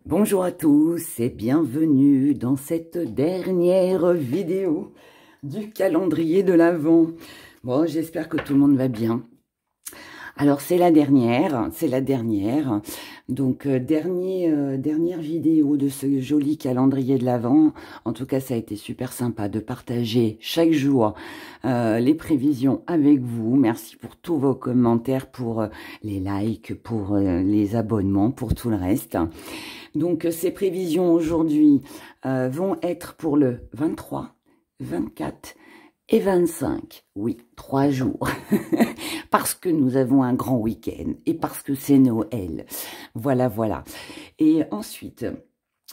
Bonjour à tous et bienvenue dans cette dernière vidéo du calendrier de l'Avent. Bon, j'espère que tout le monde va bien. Alors, c'est la dernière. Donc, dernière vidéo de ce joli calendrier de l'Avent. En tout cas, ça a été super sympa de partager chaque jour les prévisions avec vous. Merci pour tous vos commentaires, pour les likes, pour les abonnements, pour tout le reste. Donc, ces prévisions aujourd'hui vont être pour le 23, 24 et 25. Oui, 3 jours. Parce que nous avons un grand week-end et parce que c'est Noël. Voilà, voilà. Et ensuite,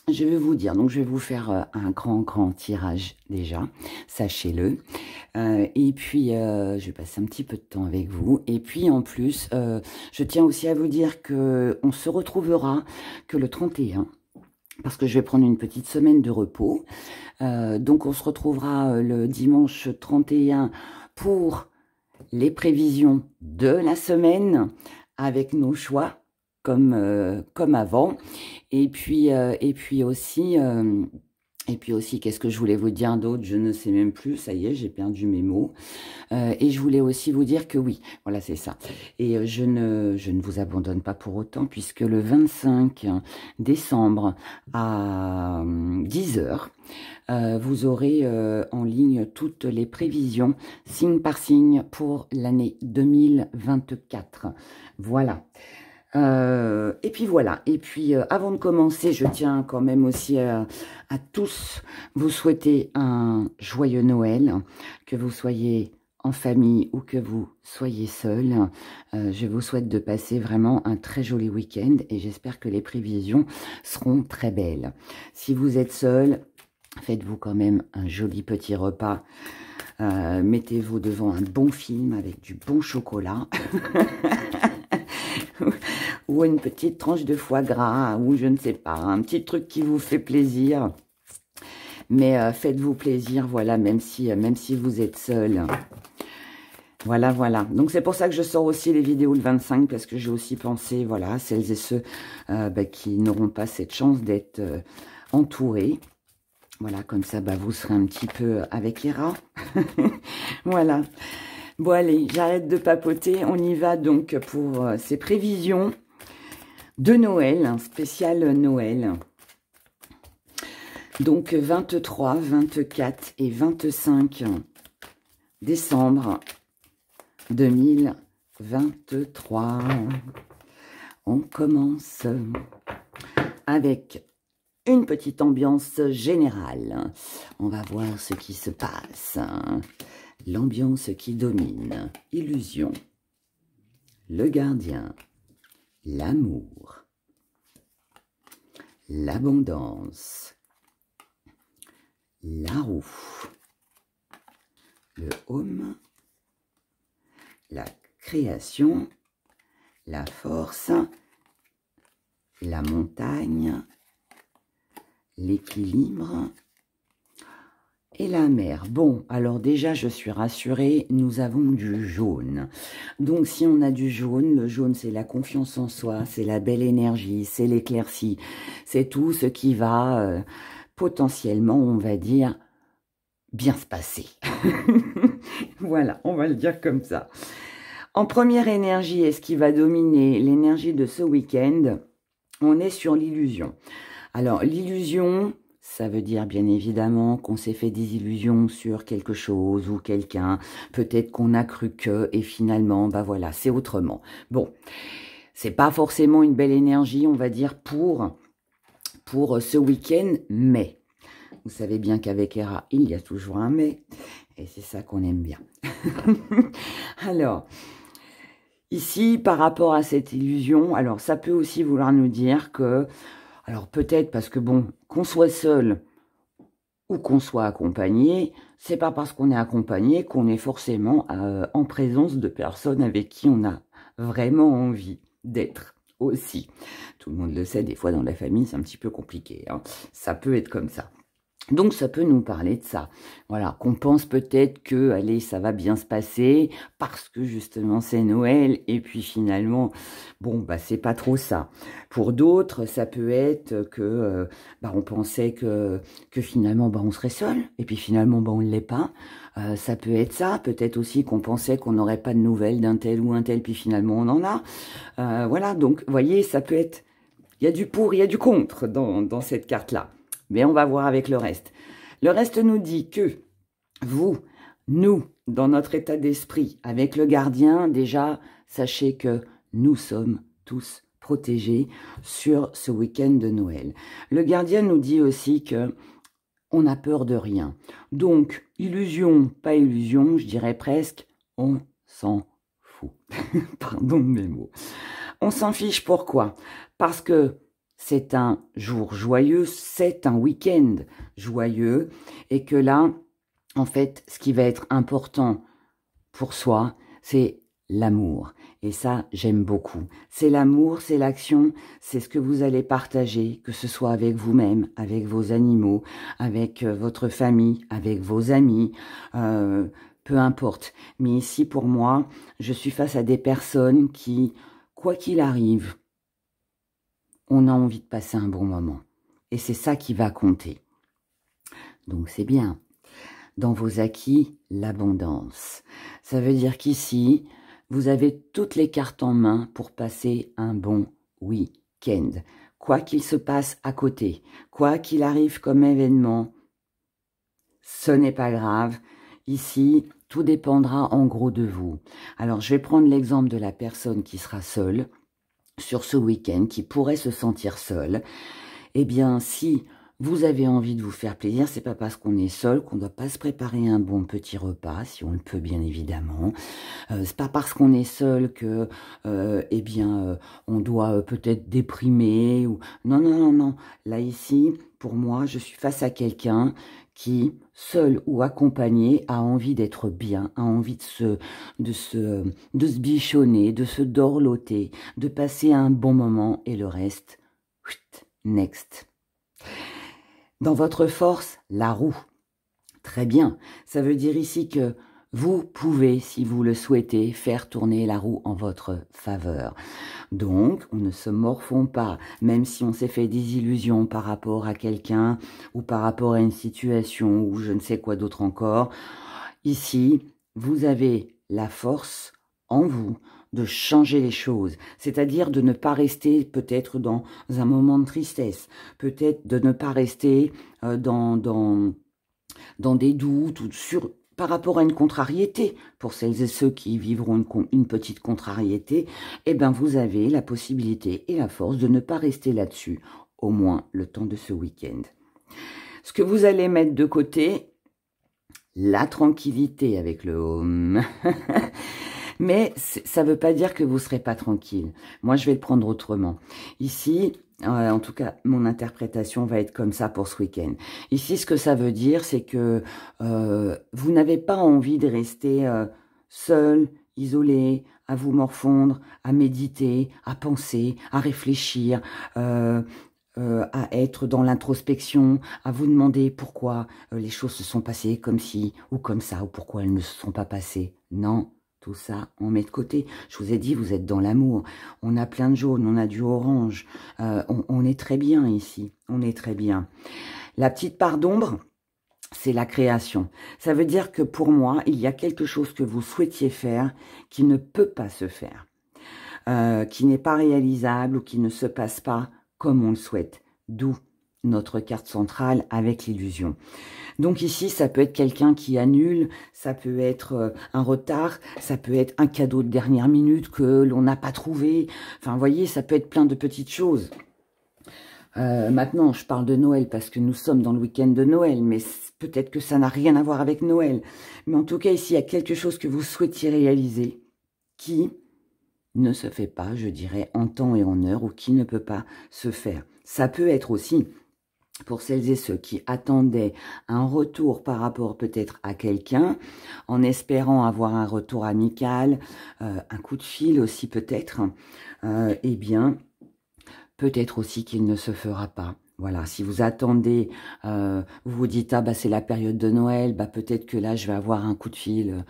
je vais vous dire, donc je vais vous faire un grand tirage déjà, sachez-le. Et puis, je vais passer un petit peu de temps avec vous. Et puis, en plus, je tiens aussi à vous dire que on se retrouvera que le 31, parce que je vais prendre une petite semaine de repos. Donc, on se retrouvera le dimanche 31 pour les prévisions de la semaine avec nos choix comme avant. Et puis aussi, qu'est-ce que je voulais vous dire d'autre? Je ne sais même plus, ça y est, j'ai perdu mes mots. Et je voulais aussi vous dire que oui, voilà, c'est ça. Et je ne vous abandonne pas pour autant, puisque le 25 décembre à 10 h, vous aurez en ligne toutes les prévisions, signe par signe, pour l'année 2024. Voilà. Et puis voilà, et puis avant de commencer, je tiens quand même aussi à tous vous souhaiter un joyeux Noël, que vous soyez en famille ou que vous soyez seul. Je vous souhaite de passer vraiment un très joli week-end et j'espère que les prévisions seront très belles. Si vous êtes seul, faites-vous quand même un joli petit repas. Mettez-vous devant un bon film avec du bon chocolat. Ou une petite tranche de foie gras, ou je ne sais pas, un petit truc qui vous fait plaisir. Mais faites-vous plaisir, voilà, même si vous êtes seul. Voilà, voilà. Donc, c'est pour ça que je sors aussi les vidéos le 25, parce que j'ai aussi pensé, voilà, à celles et ceux qui n'auront pas cette chance d'être entourés. Voilà, comme ça, vous serez un petit peu avec les rats. Voilà. Bon, allez, j'arrête de papoter. On y va donc pour ces prévisions de Noël, un spécial Noël. Donc, 23, 24 et 25 décembre 2023. On commence avec une petite ambiance générale. On va voir ce qui se passe. L'ambiance qui domine. Illusion. Le gardien. L'amour. L'abondance. La roue. Le home. La création. La force. La montagne. L'équilibre et la mer. Bon, alors déjà, je suis rassurée, nous avons du jaune. Donc, si on a du jaune, le jaune, c'est la confiance en soi, c'est la belle énergie, c'est l'éclaircie, c'est tout ce qui va potentiellement, on va dire, bien se passer. Voilà, on va le dire comme ça. En première énergie, est-ce qui va dominer l'énergie de ce week-end? On est sur l'illusion. Alors, l'illusion, ça veut dire bien évidemment qu'on s'est fait des illusions sur quelque chose ou quelqu'un. Peut-être qu'on a cru que, et finalement, voilà, c'est autrement. Bon, c'est pas forcément une belle énergie, on va dire, pour ce week-end, mais vous savez bien qu'avec Hera, il y a toujours un mais, et c'est ça qu'on aime bien. Alors, ici, par rapport à cette illusion, alors ça peut aussi vouloir nous dire que, alors peut-être parce que bon, qu'on soit seul ou qu'on soit accompagné, c'est pas parce qu'on est accompagné qu'on est forcément en présence de personnes avec qui on a vraiment envie d'être aussi. Tout le monde le sait, des fois dans la famille c'est un petit peu compliqué, hein. Ça peut être comme ça. Donc, ça peut nous parler de ça. Voilà, qu'on pense peut-être que, allez, ça va bien se passer parce que justement c'est Noël et puis finalement, bon, bah c'est pas trop ça. Pour d'autres, ça peut être que, bah, on pensait que finalement, bah, on serait seul et puis finalement, bah, on ne l'est pas. Ça peut être ça. Peut-être aussi qu'on pensait qu'on n'aurait pas de nouvelles d'un tel ou un tel, puis finalement on en a. Voilà, donc, vous voyez, ça peut être, il y a du pour, il y a du contre dans cette carte-là. Mais on va voir avec le reste. Le reste nous dit que vous, nous, dans notre état d'esprit, avec le gardien, déjà, sachez que nous sommes tous protégés sur ce week-end de Noël. Le gardien nous dit aussi que on n'a peur de rien. Donc, illusion, pas illusion, je dirais presque, on s'en fout. Pardon de mes mots. On s'en fiche, pourquoi? Parce que c'est un jour joyeux, c'est un week-end joyeux, et que là, en fait, ce qui va être important pour soi, c'est l'amour. Et ça, j'aime beaucoup. C'est l'amour, c'est l'action, c'est ce que vous allez partager, que ce soit avec vous-même, avec vos animaux, avec votre famille, avec vos amis, peu importe. Mais ici, pour moi, je suis face à des personnes qui, quoi qu'il arrive, on a envie de passer un bon moment. Et c'est ça qui va compter. Donc c'est bien. Dans vos acquis, l'abondance. Ça veut dire qu'ici, vous avez toutes les cartes en main pour passer un bon week-end. Quoi qu'il se passe à côté, quoi qu'il arrive comme événement, ce n'est pas grave. Ici, tout dépendra en gros de vous. Alors, je vais prendre l'exemple de la personne qui sera seule sur ce week-end, qui pourrait se sentir seule. Eh bien, si vous avez envie de vous faire plaisir, c'est pas parce qu'on est seul qu'on ne doit pas se préparer un bon petit repas, si on le peut bien évidemment. C'est pas parce qu'on est seul que, eh bien, on doit peut-être déprimer ou non, non, non, non. Là ici, pour moi, je suis face à quelqu'un qui, seul ou accompagné, a envie d'être bien, a envie de se bichonner, de se dorloter, de passer un bon moment et le reste, next. Dans votre force, la roue. Très bien. Ça veut dire ici que vous pouvez, si vous le souhaitez, faire tourner la roue en votre faveur. Donc, on ne se morfond pas, même si on s'est fait des illusions par rapport à quelqu'un ou par rapport à une situation ou je ne sais quoi d'autre encore. Ici, vous avez la force en vous de changer les choses, c'est-à-dire de ne pas rester peut-être dans un moment de tristesse, peut-être de ne pas rester dans des doutes ou par rapport à une contrariété. Pour celles et ceux qui vivront une petite contrariété, eh ben vous avez la possibilité et la force de ne pas rester là-dessus, au moins le temps de ce week-end. Ce que vous allez mettre de côté, la tranquillité avec le home. Mais ça ne veut pas dire que vous ne serez pas tranquille. Moi, je vais le prendre autrement. Ici, en tout cas, mon interprétation va être comme ça pour ce week-end. Ici, ce que ça veut dire, c'est que vous n'avez pas envie de rester seul, isolé, à vous morfondre, à méditer, à penser, à réfléchir, à être dans l'introspection, à vous demander pourquoi les choses se sont passées comme ci ou comme ça, ou pourquoi elles ne se sont pas passées. Non. Tout ça, on met de côté. Je vous ai dit, vous êtes dans l'amour. On a plein de jaune, on a du orange. On est très bien ici. On est très bien. La petite part d'ombre, c'est la création. Ça veut dire que pour moi, il y a quelque chose que vous souhaitiez faire qui ne peut pas se faire, qui n'est pas réalisable ou qui ne se passe pas comme on le souhaite. D'où notre carte centrale avec l'illusion. Donc ici, ça peut être quelqu'un qui annule, ça peut être un retard, ça peut être un cadeau de dernière minute que l'on n'a pas trouvé. Enfin, vous voyez, ça peut être plein de petites choses. Maintenant, je parle de Noël parce que nous sommes dans le week-end de Noël, mais peut-être que ça n'a rien à voir avec Noël. Mais en tout cas, ici, il y a quelque chose que vous souhaitiez réaliser qui ne se fait pas, je dirais, en temps et en heure, ou qui ne peut pas se faire. Ça peut être aussi pour celles et ceux qui attendaient un retour par rapport peut-être à quelqu'un, en espérant avoir un retour amical, un coup de fil aussi peut-être, eh bien, peut-être aussi qu'il ne se fera pas. Voilà, si vous attendez, vous vous dites, ah bah c'est la période de Noël, bah peut-être que là je vais avoir un coup de fil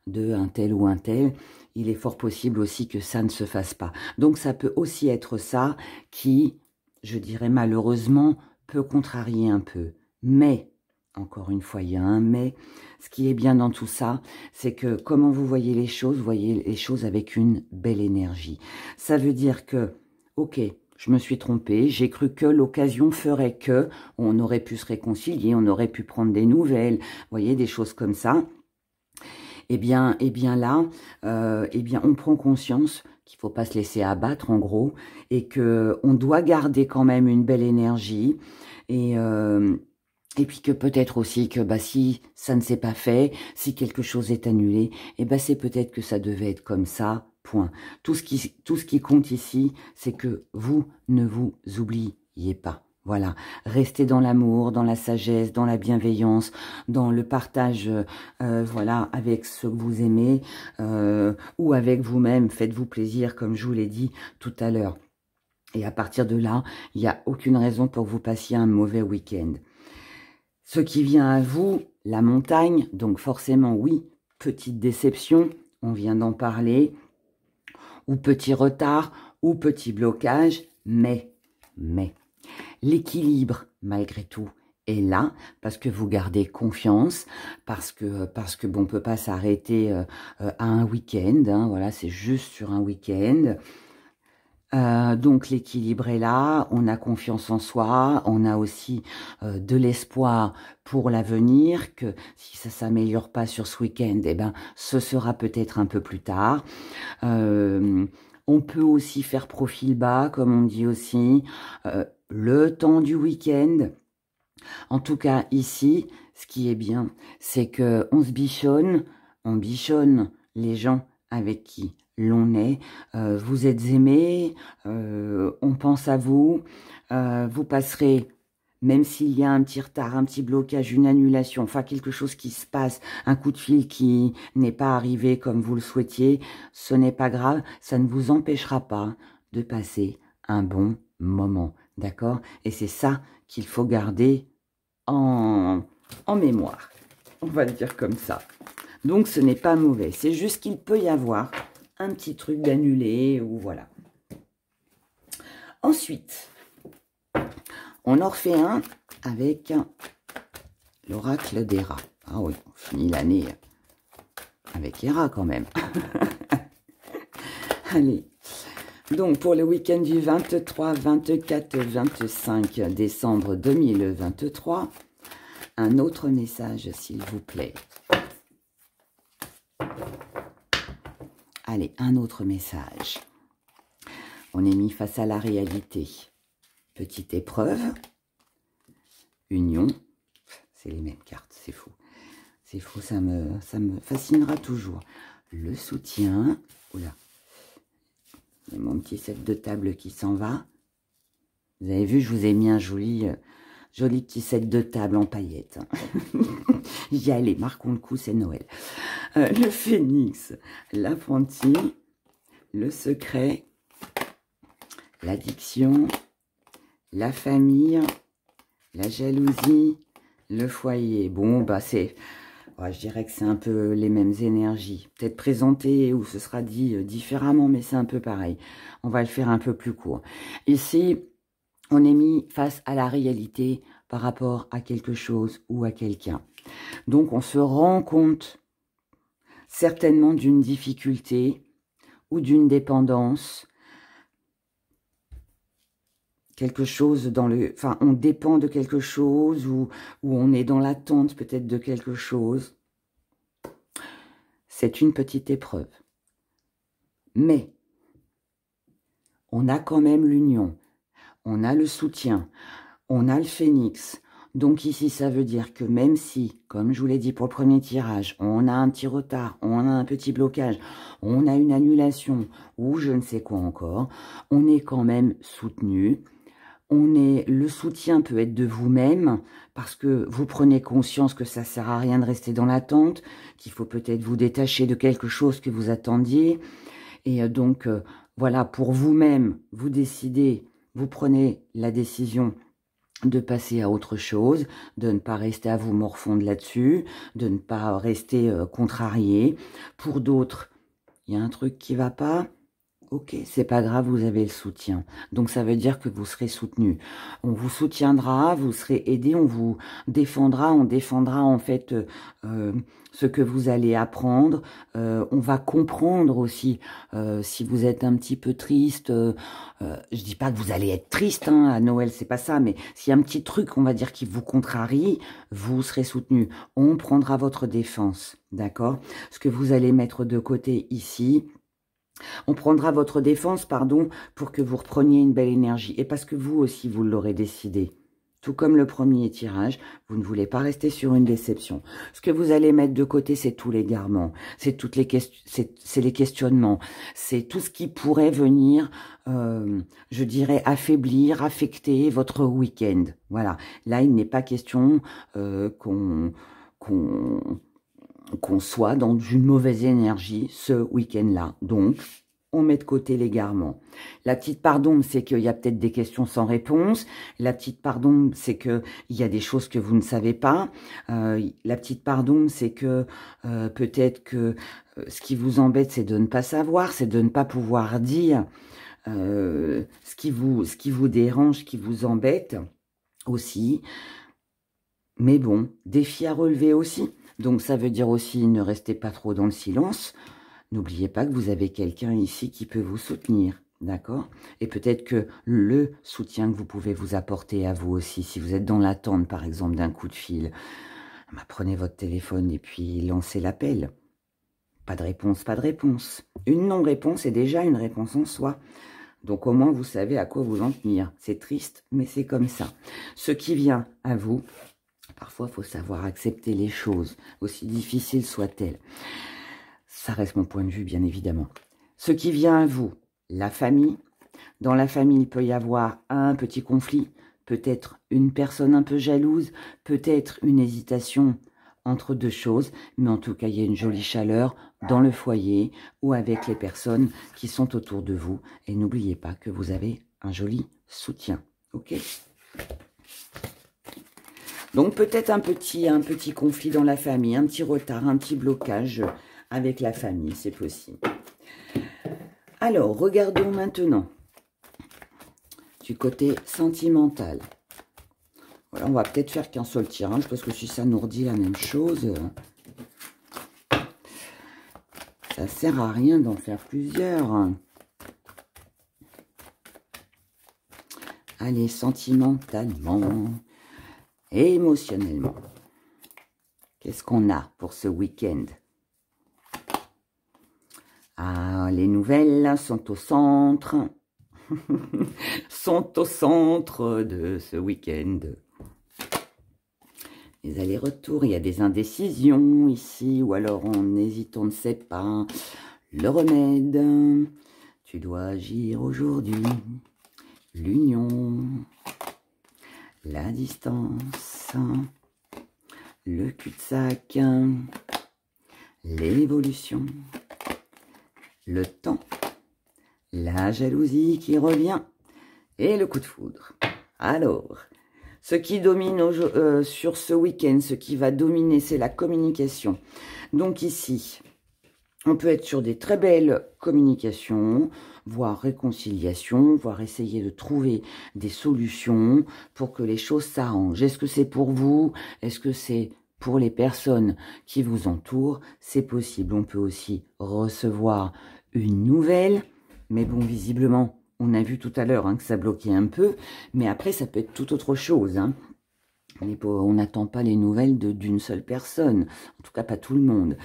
de un tel ou un tel. Il est fort possible aussi que ça ne se fasse pas. Donc ça peut aussi être ça qui, je dirais malheureusement, peut contrarier un peu. Mais, encore une fois, il y a un mais, ce qui est bien dans tout ça, c'est que comment vous voyez les choses, vous voyez les choses avec une belle énergie. Ça veut dire que, ok, je me suis trompée, j'ai cru que l'occasion ferait que on aurait pu se réconcilier, on aurait pu prendre des nouvelles, vous voyez, des choses comme ça. Eh bien là, eh bien, on prend conscience qu'il ne faut pas se laisser abattre, en gros, et que on doit garder quand même une belle énergie, et puis que peut-être aussi que bah, si ça ne s'est pas fait, si quelque chose est annulé, eh ben, c'est peut-être que ça devait être comme ça, point. Tout ce qui compte ici, c'est que vous ne vous oubliez pas. Voilà, restez dans l'amour, dans la sagesse, dans la bienveillance, dans le partage, voilà, avec ceux que vous aimez, ou avec vous-même. Faites-vous plaisir, comme je vous l'ai dit tout à l'heure. Et à partir de là, il n'y a aucune raison pour que vous passiez un mauvais week-end. Ce qui vient à vous, la montagne, donc forcément, oui, petite déception, on vient d'en parler, ou petit retard, ou petit blocage, mais, l'équilibre, malgré tout, est là, parce que vous gardez confiance, parce que bon, on peut pas s'arrêter à un week-end, hein, voilà, c'est juste sur un week-end. Donc l'équilibre est là, on a confiance en soi, on a aussi de l'espoir pour l'avenir, que si ça s'améliore pas sur ce week-end, eh ben, ce sera peut-être un peu plus tard. On peut aussi faire profil bas, comme on dit aussi, le temps du week-end. En tout cas, ici, ce qui est bien, c'est que on bichonne les gens avec qui l'on est. Vous êtes aimés, on pense à vous, vous passerez, même s'il y a un petit retard, un petit blocage, une annulation, enfin quelque chose qui se passe, un coup de fil qui n'est pas arrivé comme vous le souhaitiez, ce n'est pas grave, ça ne vous empêchera pas de passer un bon moment, d'accord? Et c'est ça qu'il faut garder en mémoire, on va le dire comme ça. Donc ce n'est pas mauvais, c'est juste qu'il peut y avoir un petit truc d'annulé, ou voilà. Ensuite, on en refait un avec l'oracle des rats. Ah oui, on finit l'année avec les rats quand même. Allez, donc pour le week-end du 23, 24, 25 décembre 2023, un autre message s'il vous plaît. Allez, un autre message. On est mis face à la réalité. Petite épreuve. Union. C'est les mêmes cartes, c'est fou. C'est fou, ça me fascinera toujours. Le soutien. Oula. Il y a mon petit set de table qui s'en va. Vous avez vu, je vous ai mis un joli petit set de table en paillettes. J'y allais, marquons le coup, c'est Noël. Le phénix, l'apprenti, le secret, l'addiction, la famille, la jalousie, le foyer. Bon, bah c'est, ouais, je dirais que c'est un peu les mêmes énergies. Peut-être présenté ou ce sera dit différemment, mais c'est un peu pareil. On va le faire un peu plus court. Ici, on est mis face à la réalité par rapport à quelque chose ou à quelqu'un. Donc, on se rend compte certainement d'une difficulté ou d'une dépendance. Quelque chose dans le... Enfin, on dépend de quelque chose ou on est dans l'attente peut-être de quelque chose. C'est une petite épreuve. Mais, on a quand même l'union. On a le soutien. On a le phénix. Donc ici, ça veut dire que même si, comme je vous l'ai dit pour le premier tirage, on a un petit retard, on a un petit blocage, on a une annulation ou je ne sais quoi encore, on est quand même soutenu. Le soutien peut être de vous-même parce que vous prenez conscience que ça sert à rien de rester dans l'attente, qu'il faut peut-être vous détacher de quelque chose que vous attendiez. Et donc, voilà, pour vous-même, vous décidez, vous prenez la décision de passer à autre chose, de ne pas rester à vous morfondre là-dessus, de ne pas rester contrarié. Pour d'autres, il y a un truc qui va pas. Ok, c'est pas grave, vous avez le soutien. Donc ça veut dire que vous serez soutenu. On vous soutiendra, vous serez aidé, on vous défendra, on défendra en fait ce que vous allez apprendre. On va comprendre aussi si vous êtes un petit peu triste. Je dis pas que vous allez être triste hein, à Noël, c'est pas ça, mais s'il y a un petit truc, on va dire, qui vous contrarie, vous serez soutenu. On prendra votre défense, d'accord? Ce que vous allez mettre de côté ici. On prendra votre défense, pardon, pour que vous repreniez une belle énergie. Et parce que vous aussi, vous l'aurez décidé. Tout comme le premier tirage, vous ne voulez pas rester sur une déception. Ce que vous allez mettre de côté, c'est tout l'égarement, c'est toutes les c'est les questionnements, c'est tout ce qui pourrait venir, je dirais, affaiblir, affecter votre week-end. Voilà. Là, il n'est pas question qu'on soit dans une mauvaise énergie ce week-end-là. Donc, on met de côté l'égarement. La petite part d'ombre, c'est qu'il y a peut-être des questions sans réponse. La petite part d'ombre, c'est qu'il y a des choses que vous ne savez pas. La petite part d'ombre, c'est que peut-être que ce qui vous embête, c'est de ne pas savoir, c'est de ne pas pouvoir dire ce qui vous dérange, ce qui vous embête aussi. Mais bon, défi à relever aussi. Donc, ça veut dire aussi, ne restez pas trop dans le silence. N'oubliez pas que vous avez quelqu'un ici qui peut vous soutenir, d'accord? Et peut-être que le soutien que vous pouvez vous apporter à vous aussi, si vous êtes dans l'attente, par exemple, d'un coup de fil, bah, prenez votre téléphone et puis lancez l'appel. Pas de réponse, pas de réponse. Une non-réponse est déjà une réponse en soi. Donc, au moins, vous savez à quoi vous en tenir. C'est triste, mais c'est comme ça. Ce qui vient à vous, parfois, il faut savoir accepter les choses, aussi difficiles soient-elles. Ça reste mon point de vue, bien évidemment. Ce qui vient à vous, la famille. Dans la famille, il peut y avoir un petit conflit, peut-être une personne un peu jalouse, peut-être une hésitation entre deux choses, mais en tout cas, il y a une jolie chaleur dans le foyer ou avec les personnes qui sont autour de vous. Et n'oubliez pas que vous avez un joli soutien, ok ? Donc peut-être un petit conflit dans la famille, un petit retard, un petit blocage avec la famille, c'est possible. Alors, regardons maintenant du côté sentimental. Voilà, on va peut-être faire qu'un seul tirage, parce que si ça nous redit la même chose, ça sert à rien d'en faire plusieurs. Allez, sentimentalement, émotionnellement. Qu'est-ce qu'on a pour ce week-end? Ah, les nouvelles sont au centre, sont au centre de ce week-end. Les allers-retours, il y a des indécisions ici, ou alors on hésite, on ne sait pas. Le remède, tu dois agir aujourd'hui. L'union, la distance, le cul-de-sac, l'évolution. Le temps, la jalousie qui revient et le coup de foudre. Alors, ce qui domine sur ce week-end, ce qui va dominer, c'est la communication. Donc ici, on peut être sur des très belles communications, voire réconciliation, voire essayer de trouver des solutions pour que les choses s'arrangent. Est-ce que c'est pour vous? Est-ce que c'est pour les personnes qui vous entourent? C'est possible. On peut aussi recevoir une nouvelle, mais bon, visiblement, on a vu tout à l'heure que ça bloquait un peu, mais après, ça peut être tout autre chose. On n'attend pas les nouvelles d'une seule personne, en tout cas pas tout le monde.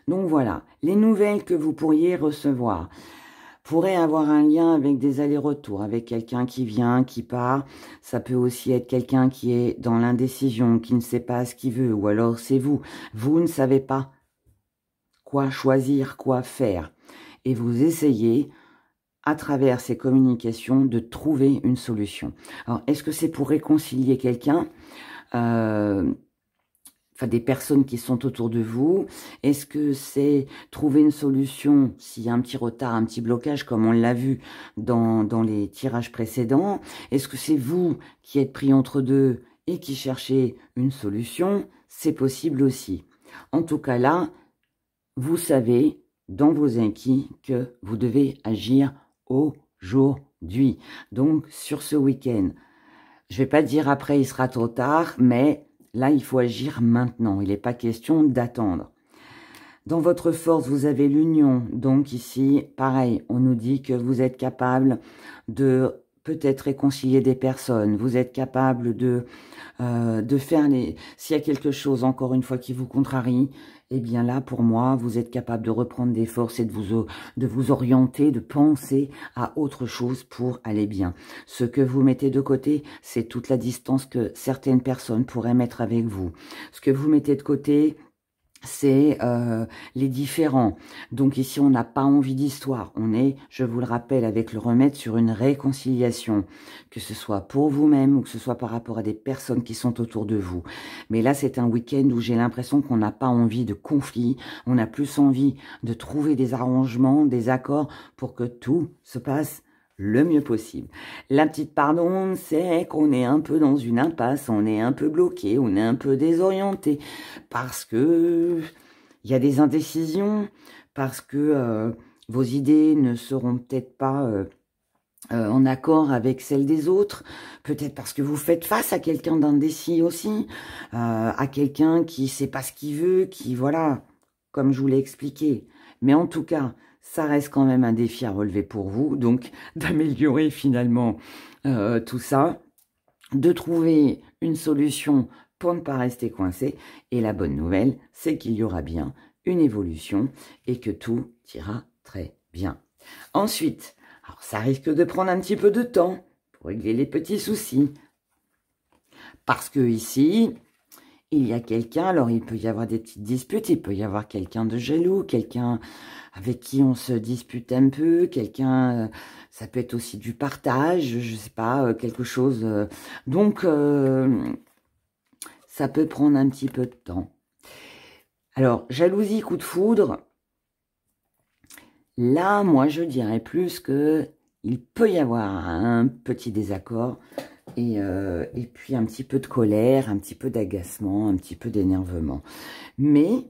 Donc voilà, les nouvelles que vous pourriez recevoir pourraient avoir un lien avec des allers-retours, avec quelqu'un qui vient, qui part. Ça peut aussi être quelqu'un qui est dans l'indécision, qui ne sait pas ce qu'il veut, ou alors c'est vous. Vous ne savez pas quoi choisir, quoi faire. Et vous essayez, à travers ces communications, de trouver une solution. Alors, est-ce que c'est pour réconcilier quelqu'un? enfin des personnes qui sont autour de vous? Est-ce que c'est trouver une solution s'il y a un petit retard, un petit blocage, comme on l'a vu dans les tirages précédents? Est-ce que c'est vous qui êtes pris entre deux et qui cherchez une solution? C'est possible aussi. En tout cas là, vous savez dans vos inquis que vous devez agir aujourd'hui. Donc sur ce week-end, je ne vais pas dire après il sera trop tard, mais là il faut agir maintenant. Il n'est pas question d'attendre. Dans votre force, vous avez l'union. Donc ici, pareil, on nous dit que vous êtes capable de peut-être réconcilier des personnes. Vous êtes capable de faire les... S'il y a quelque chose, encore une fois, qui vous contrarie, eh bien là, pour moi, vous êtes capable de reprendre des forces et de vous orienter, de penser à autre chose pour aller bien. Ce que vous mettez de côté, c'est toute la distance que certaines personnes pourraient mettre avec vous. Ce que vous mettez de côté, c'est les différents. Donc ici, on n'a pas envie d'histoire. On est, je vous le rappelle, avec le remède sur une réconciliation, que ce soit pour vous-même ou que ce soit par rapport à des personnes qui sont autour de vous. Mais là, c'est un week-end où j'ai l'impression qu'on n'a pas envie de conflit. On a plus envie de trouver des arrangements, des accords pour que tout se passe le mieux possible. La petite pardon, c'est qu'on est un peu dans une impasse, on est un peu bloqué, on est un peu désorienté, parce que il y a des indécisions, parce que vos idées ne seront peut-être pas en accord avec celles des autres, peut-être parce que vous faites face à quelqu'un d'indécis aussi, à quelqu'un qui ne sait pas ce qu'il veut, qui, voilà, comme je vous l'ai expliqué. Mais en tout cas, ça reste quand même un défi à relever pour vous, donc d'améliorer finalement tout ça, de trouver une solution pour ne pas rester coincé. Et la bonne nouvelle, c'est qu'il y aura bien une évolution et que tout ira très bien. Ensuite, alors ça risque de prendre un petit peu de temps pour régler les petits soucis. Parce que ici, il y a quelqu'un, alors il peut y avoir des petites disputes, il peut y avoir quelqu'un de jaloux, quelqu'un avec qui on se dispute un peu, quelqu'un, ça peut être aussi du partage, je sais pas, quelque chose. Donc, ça peut prendre un petit peu de temps. Alors, jalousie, coup de foudre, là, moi, je dirais plus que il peut y avoir un petit désaccord et puis un petit peu de colère, un petit peu d'agacement, un petit peu d'énervement. Mais,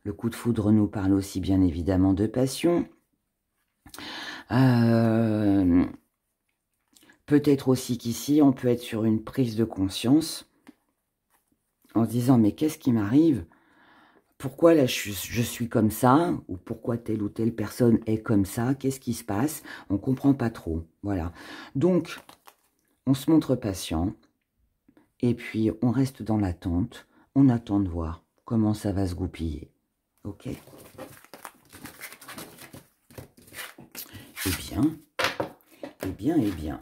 le coup de foudre nous parle aussi bien évidemment de passion. Peut-être aussi qu'ici, on peut être sur une prise de conscience en se disant, mais qu'est-ce qui m'arrive ? Pourquoi là je suis comme ça? Ou pourquoi telle ou telle personne est comme ça? Qu'est-ce qui se passe? On ne comprend pas trop. Voilà. Donc, on se montre patient. Et puis, on reste dans l'attente. On attend de voir comment ça va se goupiller. Ok? Eh bien.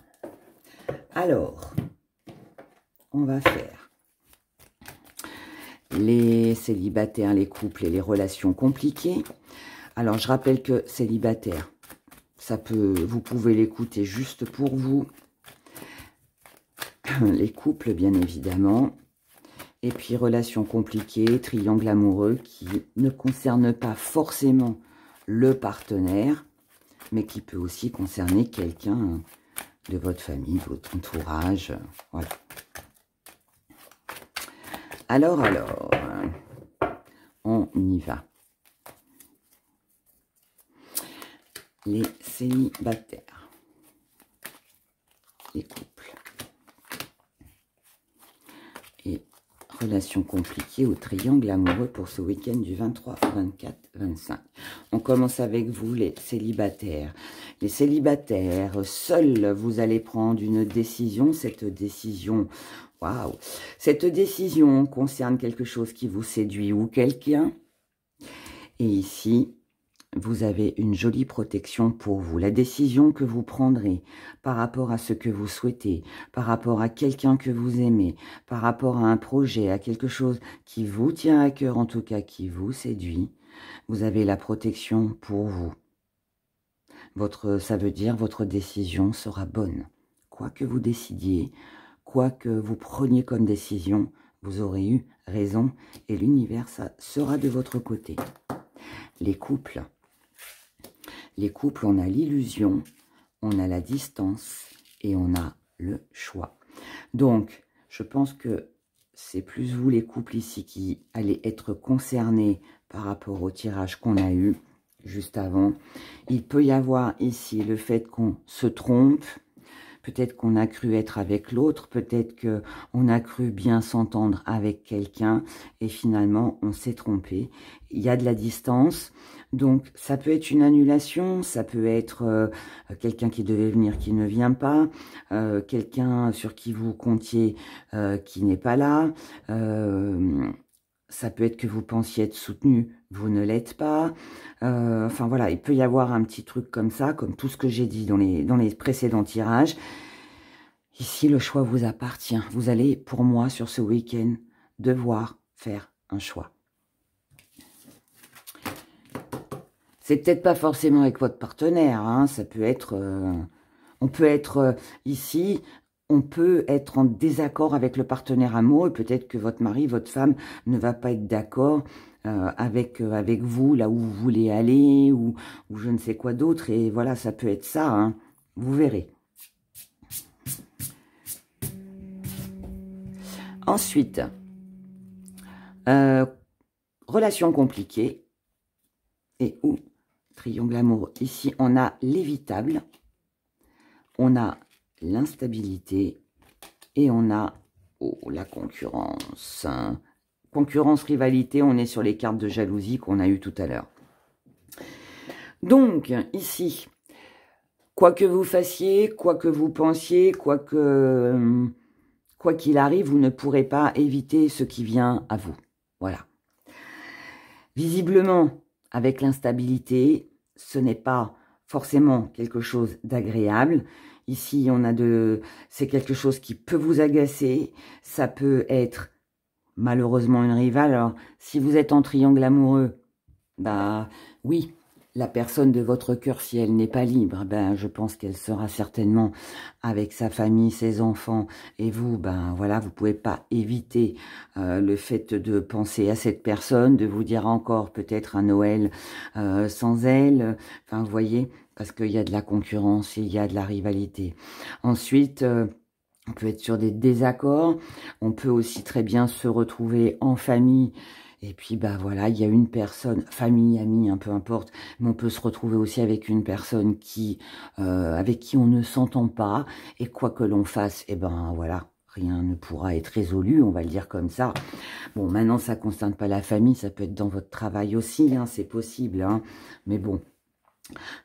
Alors, on va faire les célibataires, les couples et les relations compliquées. Alors, je rappelle que célibataire, vous pouvez l'écouter juste pour vous. Les couples, bien évidemment. Et puis, relations compliquées, triangle amoureux qui ne concerne pas forcément le partenaire, mais qui peut aussi concerner quelqu'un de votre famille, de votre entourage. Voilà. Alors, on y va. Les célibataires, les couples et relations compliquées au triangle amoureux pour ce week-end du 23, 24, 25. On commence avec vous, les célibataires. Les célibataires, seuls, vous allez prendre une décision. Cette décision, waouh, cette décision concerne quelque chose qui vous séduit ou quelqu'un. Et ici, vous avez une jolie protection pour vous. La décision que vous prendrez par rapport à ce que vous souhaitez, par rapport à quelqu'un que vous aimez, par rapport à un projet, à quelque chose qui vous tient à cœur, en tout cas qui vous séduit, vous avez la protection pour vous. Ça veut dire votre décision sera bonne. Quoi que vous décidiez, quoi que vous preniez comme décision, vous aurez eu raison et l'univers, ça sera de votre côté. Les couples, on a l'illusion, on a la distance et on a le choix. Donc, je pense que c'est plus vous les couples ici qui allez être concernés par rapport au tirage qu'on a eu juste avant. Il peut y avoir ici le fait qu'on se trompe. Peut-être qu'on a cru être avec l'autre, peut-être qu'on a cru bien s'entendre avec quelqu'un et finalement on s'est trompé. Il y a de la distance, donc ça peut être une annulation, ça peut être quelqu'un qui devait venir qui ne vient pas, quelqu'un sur qui vous comptiez qui n'est pas là, ça peut être que vous pensiez être soutenu, vous ne l'êtes pas. Enfin voilà, il peut y avoir un petit truc comme ça, comme tout ce que j'ai dit dans les précédents tirages. Ici, le choix vous appartient. Vous allez, pour moi, sur ce week-end, devoir faire un choix. C'est peut-être pas forcément avec votre partenaire, hein, ça peut être... on peut être ici... On peut être en désaccord avec le partenaire amoureux. Peut-être que votre mari, votre femme ne va pas être d'accord avec vous, là où vous voulez aller, ou je ne sais quoi d'autre. Et voilà, ça peut être ça. Hein. Vous verrez. Ensuite, relation compliquée. Et où triangle amoureux. Ici, on a l'évitable. On a l'instabilité et on a la concurrence. Concurrence, rivalité, on est sur les cartes de jalousie qu'on a eues tout à l'heure. Donc, ici, quoi que vous fassiez, quoi que vous pensiez, quoi qu'il arrive, vous ne pourrez pas éviter ce qui vient à vous. Voilà. Visiblement, avec l'instabilité, ce n'est pas forcément quelque chose d'agréable. Ici, on a c'est quelque chose qui peut vous agacer. Ça peut être malheureusement une rivale. Alors, si vous êtes en triangle amoureux, bah oui, la personne de votre cœur, si elle n'est pas libre, ben je pense qu'elle sera certainement avec sa famille, ses enfants. Et vous, ben voilà, vous pouvez pas éviter le fait de penser à cette personne, de vous dire encore peut-être un Noël sans elle. Enfin, vous voyez, parce qu'il y a de la concurrence, il y a de la rivalité. Ensuite, on peut être sur des désaccords. On peut aussi très bien se retrouver en famille. Et puis, bah voilà, il y a une personne, famille, amie, peu importe, mais on peut se retrouver aussi avec une personne avec qui on ne s'entend pas. Et quoi que l'on fasse, eh ben voilà, rien ne pourra être résolu, on va le dire comme ça. Bon, maintenant, ça ne concerne pas la famille, ça peut être dans votre travail aussi, hein, c'est possible. Hein, mais bon,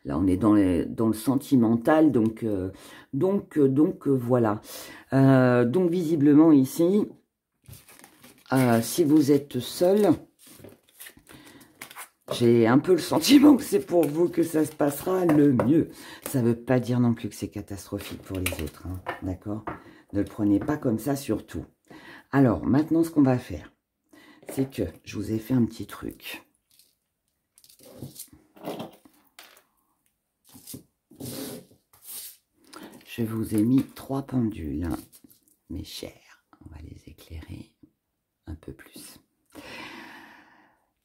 là, on est dans le sentimental, donc voilà. Donc, visiblement, ici... si vous êtes seul, j'ai un peu le sentiment que c'est pour vous que ça se passera le mieux. Ça ne veut pas dire non plus que c'est catastrophique pour les autres, hein, d'accord? Ne le prenez pas comme ça surtout. Alors, maintenant, ce qu'on va faire, c'est que je vous ai fait un petit truc. Je vous ai mis 3 pendules, hein, mes chers. On va les éclairer un peu plus.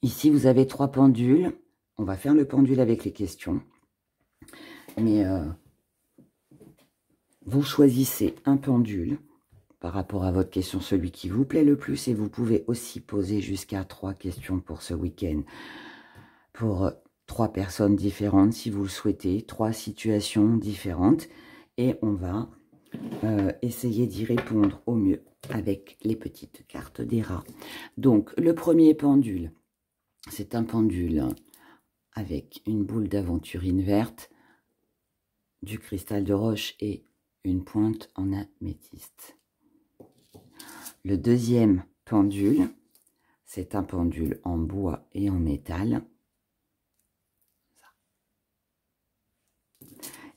Ici, vous avez 3 pendules. On va faire le pendule avec les questions. Mais vous choisissez un pendule par rapport à votre question, celui qui vous plaît le plus. Et vous pouvez aussi poser jusqu'à 3 questions pour ce week-end. Pour 3 personnes différentes, si vous le souhaitez. 3 situations différentes. Et on va essayer d'y répondre au mieux avec les petites cartes des rats. Donc, le premier pendule, c'est un pendule avec une boule d'aventurine verte, du cristal de roche et une pointe en améthyste. Le deuxième pendule, c'est un pendule en bois et en métal.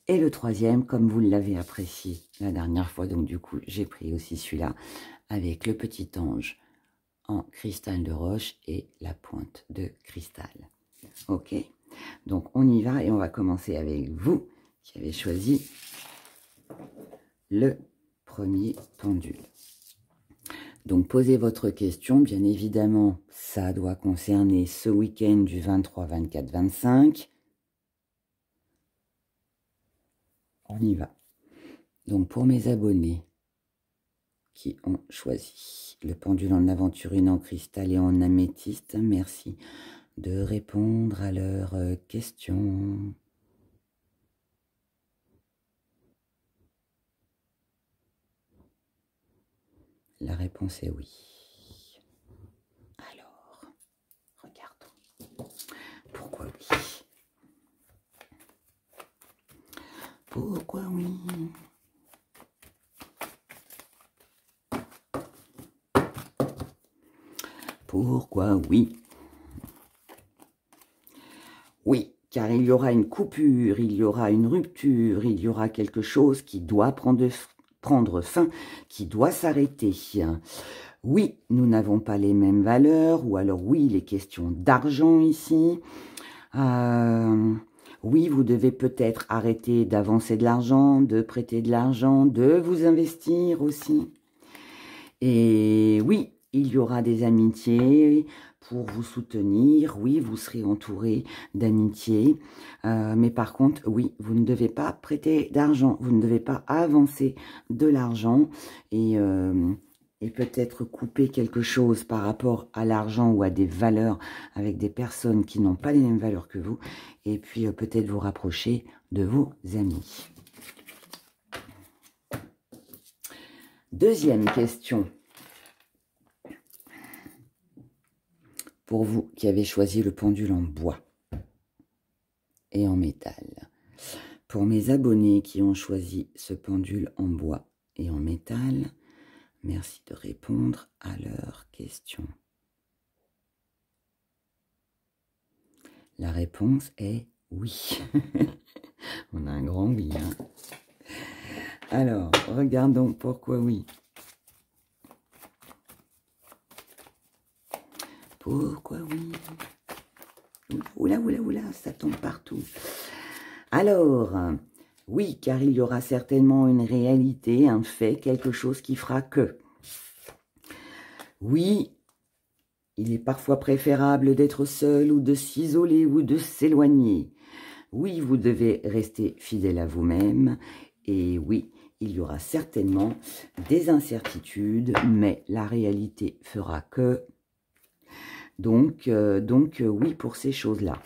Et le troisième, comme vous l'avez apprécié la dernière fois, donc du coup, j'ai pris aussi celui-là, avec le petit ange en cristal de roche et la pointe de cristal. Ok, donc on y va et on va commencer avec vous qui avez choisi le premier pendule. Donc, posez votre question. Bien évidemment, ça doit concerner ce week-end du 23, 24, 25. On y va. Donc, pour mes abonnés qui ont choisi le pendule en aventurine, en cristal et en améthyste, merci de répondre à leurs questions. La réponse est oui. Alors, regardons. Pourquoi oui? Pourquoi oui? Pourquoi oui? Oui, car il y aura une coupure, il y aura une rupture, il y aura quelque chose qui doit prendre fin, qui doit s'arrêter. Oui, nous n'avons pas les mêmes valeurs, ou alors oui, les questions d'argent ici. Oui, vous devez peut-être arrêter d'avancer de l'argent, de prêter de l'argent, de vous investir aussi. Et oui, il y aura des amitiés pour vous soutenir. Oui, vous serez entouré d'amitiés. Mais par contre, oui, vous ne devez pas prêter d'argent. Vous ne devez pas avancer de l'argent. Et peut-être couper quelque chose par rapport à l'argent ou à des valeurs avec des personnes qui n'ont pas les mêmes valeurs que vous. Et puis peut-être vous rapprocher de vos amis. Deuxième question. Pour vous qui avez choisi le pendule en bois et en métal. Pour mes abonnés qui ont choisi ce pendule en bois et en métal, merci de répondre à leurs questions. La réponse est oui. On a un grand oui. Hein. Alors, regardons pourquoi oui. Pourquoi oui? Oula, oula, oula, ça tombe partout. Alors, oui, car il y aura certainement une réalité, un fait, quelque chose qui fera que. Oui, il est parfois préférable d'être seul ou de s'isoler ou de s'éloigner. Oui, vous devez rester fidèle à vous-même. Et oui, il y aura certainement des incertitudes, mais la réalité fera que. Donc oui, pour ces choses-là.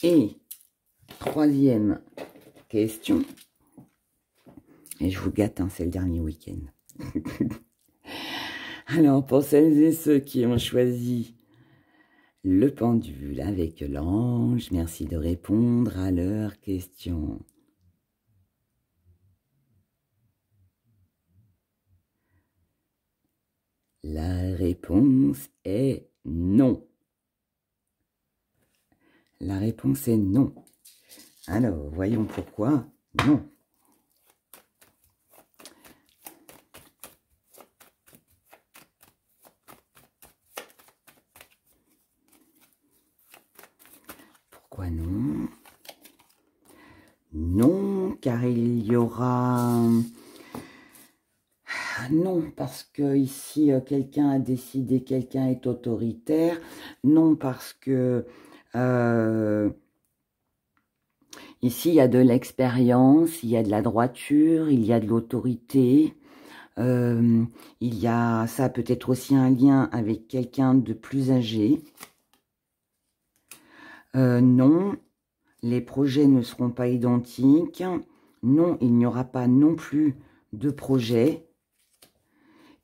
Et troisième question. Et je vous gâte, hein, c'est le dernier week-end. Alors, pour celles et ceux qui ont choisi le pendule avec l'ange, merci de répondre à leurs questions. La réponse est non. La réponse est non. Alors, voyons pourquoi non. Pourquoi non? Non, car il y aura... Non, parce que ici, quelqu'un a décidé, quelqu'un est autoritaire. Non, parce que... ici, il y a de l'expérience, il y a de la droiture, il y a de l'autorité. Il y a... Ça peut être aussi un lien avec quelqu'un de plus âgé. Non, les projets ne seront pas identiques. Non, il n'y aura pas non plus de projet.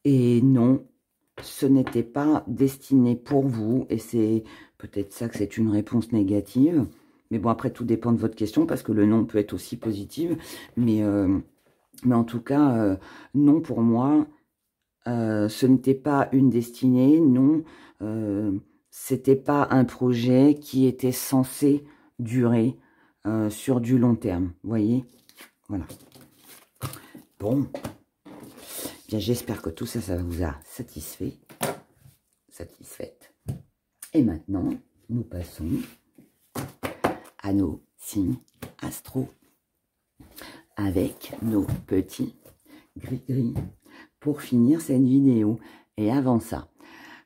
Et non, ce n'était pas destiné pour vous. Et c'est peut-être ça que c'est une réponse négative. Mais bon, après, tout dépend de votre question, parce que le non peut être aussi positif. Mais en tout cas, non pour moi, ce n'était pas une destinée. Non, c'était pas un projet qui était censé durer sur du long terme. Vous voyez? Voilà. Bon. Bien, j'espère que tout ça, ça vous a satisfaite. Et maintenant, nous passons à nos signes astro. avec nos petits gris-gris pour finir cette vidéo. Et avant ça,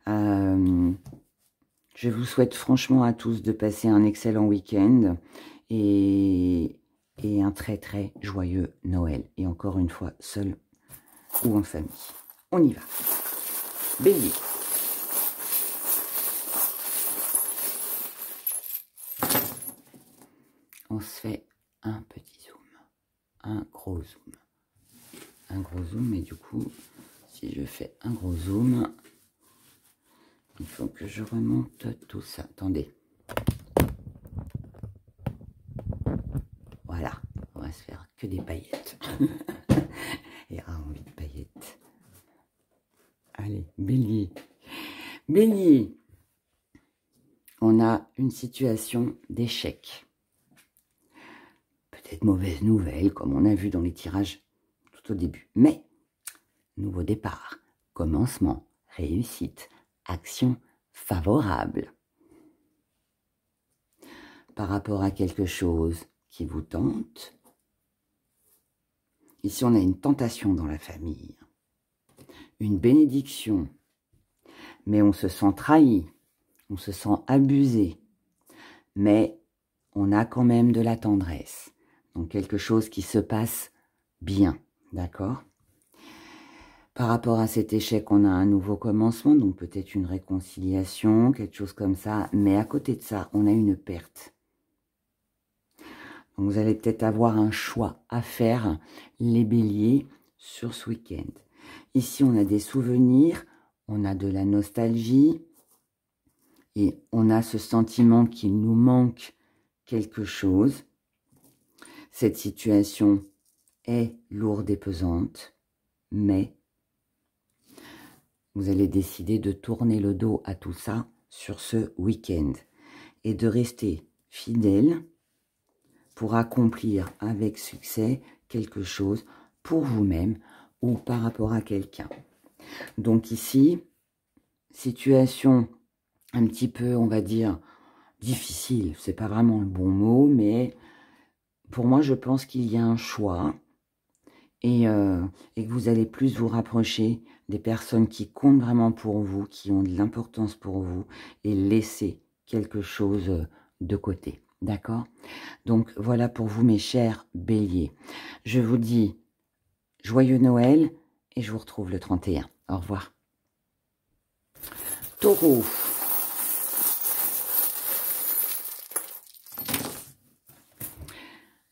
je vous souhaite franchement à tous de passer un excellent week-end et un très très joyeux Noël. Et encore une fois, seul ou en famille. On y va. Bélier. On se fait un petit zoom, un gros zoom. Un gros zoom, et du coup, si je fais un gros zoom, il faut que je remonte tout ça. Attendez. Voilà, on va se faire que des paillettes. Et envie de paillettes. Allez, bélier. Bélier, on a une situation d'échec. Peut-être mauvaise nouvelle, comme on a vu dans les tirages tout au début. Mais, nouveau départ, commencement, réussite, action favorable. Par rapport à quelque chose qui vous tente. Ici, on a une tentation dans la famille. Une bénédiction. Mais on se sent trahi. On se sent abusé. Mais on a quand même de la tendresse. Donc, quelque chose qui se passe bien. D'accord ? Par rapport à cet échec, on a un nouveau commencement. Donc, peut-être une réconciliation, quelque chose comme ça. Mais à côté de ça, on a une perte. Donc, vous allez peut-être avoir un choix à faire, les béliers, sur ce week-end. Ici, on a des souvenirs, on a de la nostalgie et on a ce sentiment qu'il nous manque quelque chose. Cette situation est lourde et pesante, mais vous allez décider de tourner le dos à tout ça sur ce week-end et de rester fidèle pour accomplir avec succès quelque chose pour vous-même ou par rapport à quelqu'un. Donc ici, situation un petit peu, on va dire, difficile. C'est pas vraiment le bon mot, mais pour moi, je pense qu'il y a un choix et que vous allez plus vous rapprocher des personnes qui comptent vraiment pour vous, qui ont de l'importance pour vous et laisser quelque chose de côté. D'accord? Donc, voilà pour vous, mes chers béliers. Je vous dis joyeux Noël et je vous retrouve le 31. Au revoir. Taureau.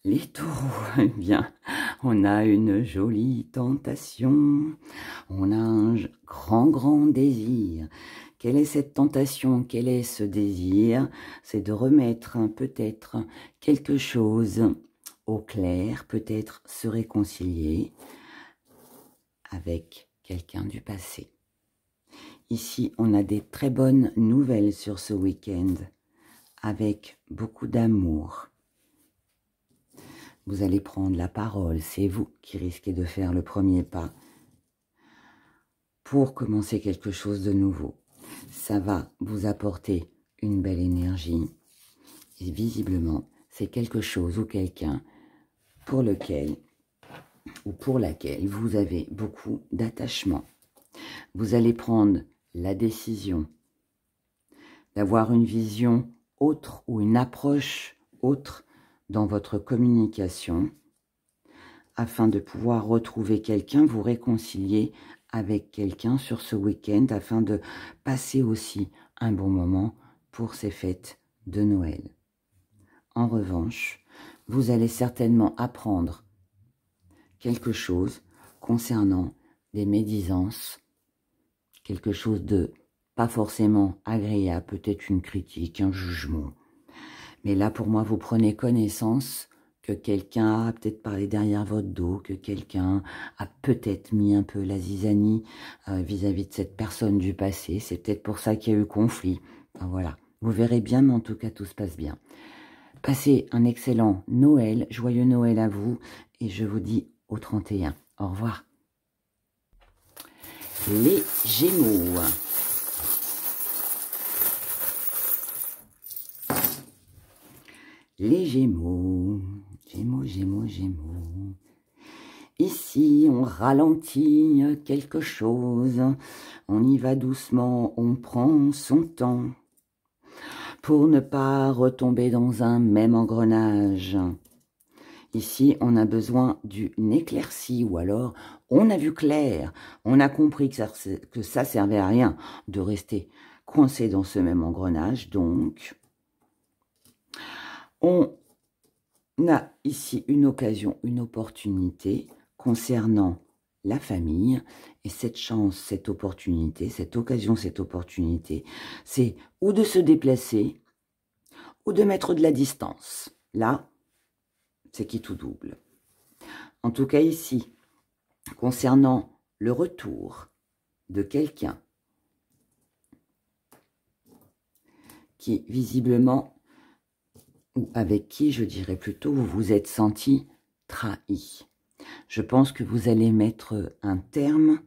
Les taureaux, eh bien, on a une jolie tentation, on a un grand désir. Quelle est cette tentation? Quel est ce désir? C'est de remettre peut-être quelque chose au clair, peut-être se réconcilier avec quelqu'un du passé. Ici, on a des très bonnes nouvelles sur ce week-end, avec beaucoup d'amour. Vous allez prendre la parole, c'est vous qui risquez de faire le premier pas pour commencer quelque chose de nouveau. Ça va vous apporter une belle énergie et visiblement, c'est quelque chose ou quelqu'un pour lequel ou pour laquelle vous avez beaucoup d'attachement. Vous allez prendre la décision d'avoir une vision autre ou une approche autre dans votre communication afin de pouvoir retrouver quelqu'un, vous réconcilier avec quelqu'un sur ce week-end afin de passer aussi un bon moment pour ces fêtes de Noël. En revanche, vous allez certainement apprendre quelque chose concernant des médisances, quelque chose de pas forcément agréable, peut-être une critique, un jugement. Mais là, pour moi, vous prenez connaissance que quelqu'un a peut-être parlé derrière votre dos, que quelqu'un a peut-être mis un peu la zizanie vis-à-vis de cette personne du passé. C'est peut-être pour ça qu'il y a eu conflit. Enfin, voilà, vous verrez bien, mais en tout cas, tout se passe bien. Passez un excellent Noël, joyeux Noël à vous, et je vous dis au 31. Au revoir. Les Gémeaux. Les Gémeaux, Gémeaux. ici, on ralentit quelque chose. On y va doucement, on prend son temps pour ne pas retomber dans un même engrenage. Ici, on a besoin d'une éclaircie ou alors on a vu clair, on a compris que ça servait à rien de rester coincé dans ce même engrenage. Donc, on a ici une occasion, une opportunité concernant la famille. Et cette chance, cette opportunité, cette occasion, cette opportunité, c'est ou de se déplacer ou de mettre de la distance. Là, c'est qui tout double. En tout cas ici, concernant le retour de quelqu'un qui visiblement, ou avec qui je dirais plutôt, vous vous êtes senti trahi. Je pense que vous allez mettre un terme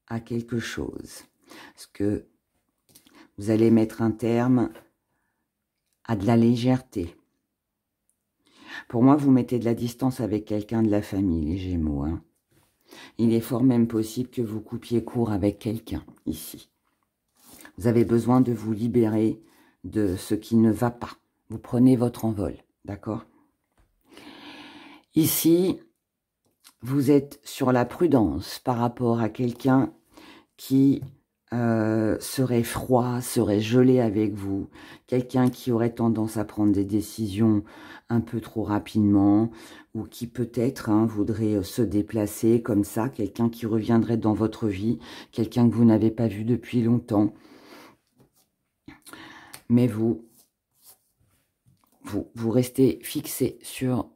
à quelque chose. Parce que vous allez mettre un terme à de la légèreté. Pour moi, vous mettez de la distance avec quelqu'un de la famille, les Gémeaux. Hein. Il est fort même possible que vous coupiez court avec quelqu'un, ici. Vous avez besoin de vous libérer de ce qui ne va pas. Vous prenez votre envol, d'accord? Ici, vous êtes sur la prudence par rapport à quelqu'un qui serait froid, serait gelé avec vous, quelqu'un qui aurait tendance à prendre des décisions un peu trop rapidement, ou qui peut-être voudrait se déplacer comme ça, quelqu'un qui reviendrait dans votre vie, quelqu'un que vous n'avez pas vu depuis longtemps. Mais vous restez fixé sur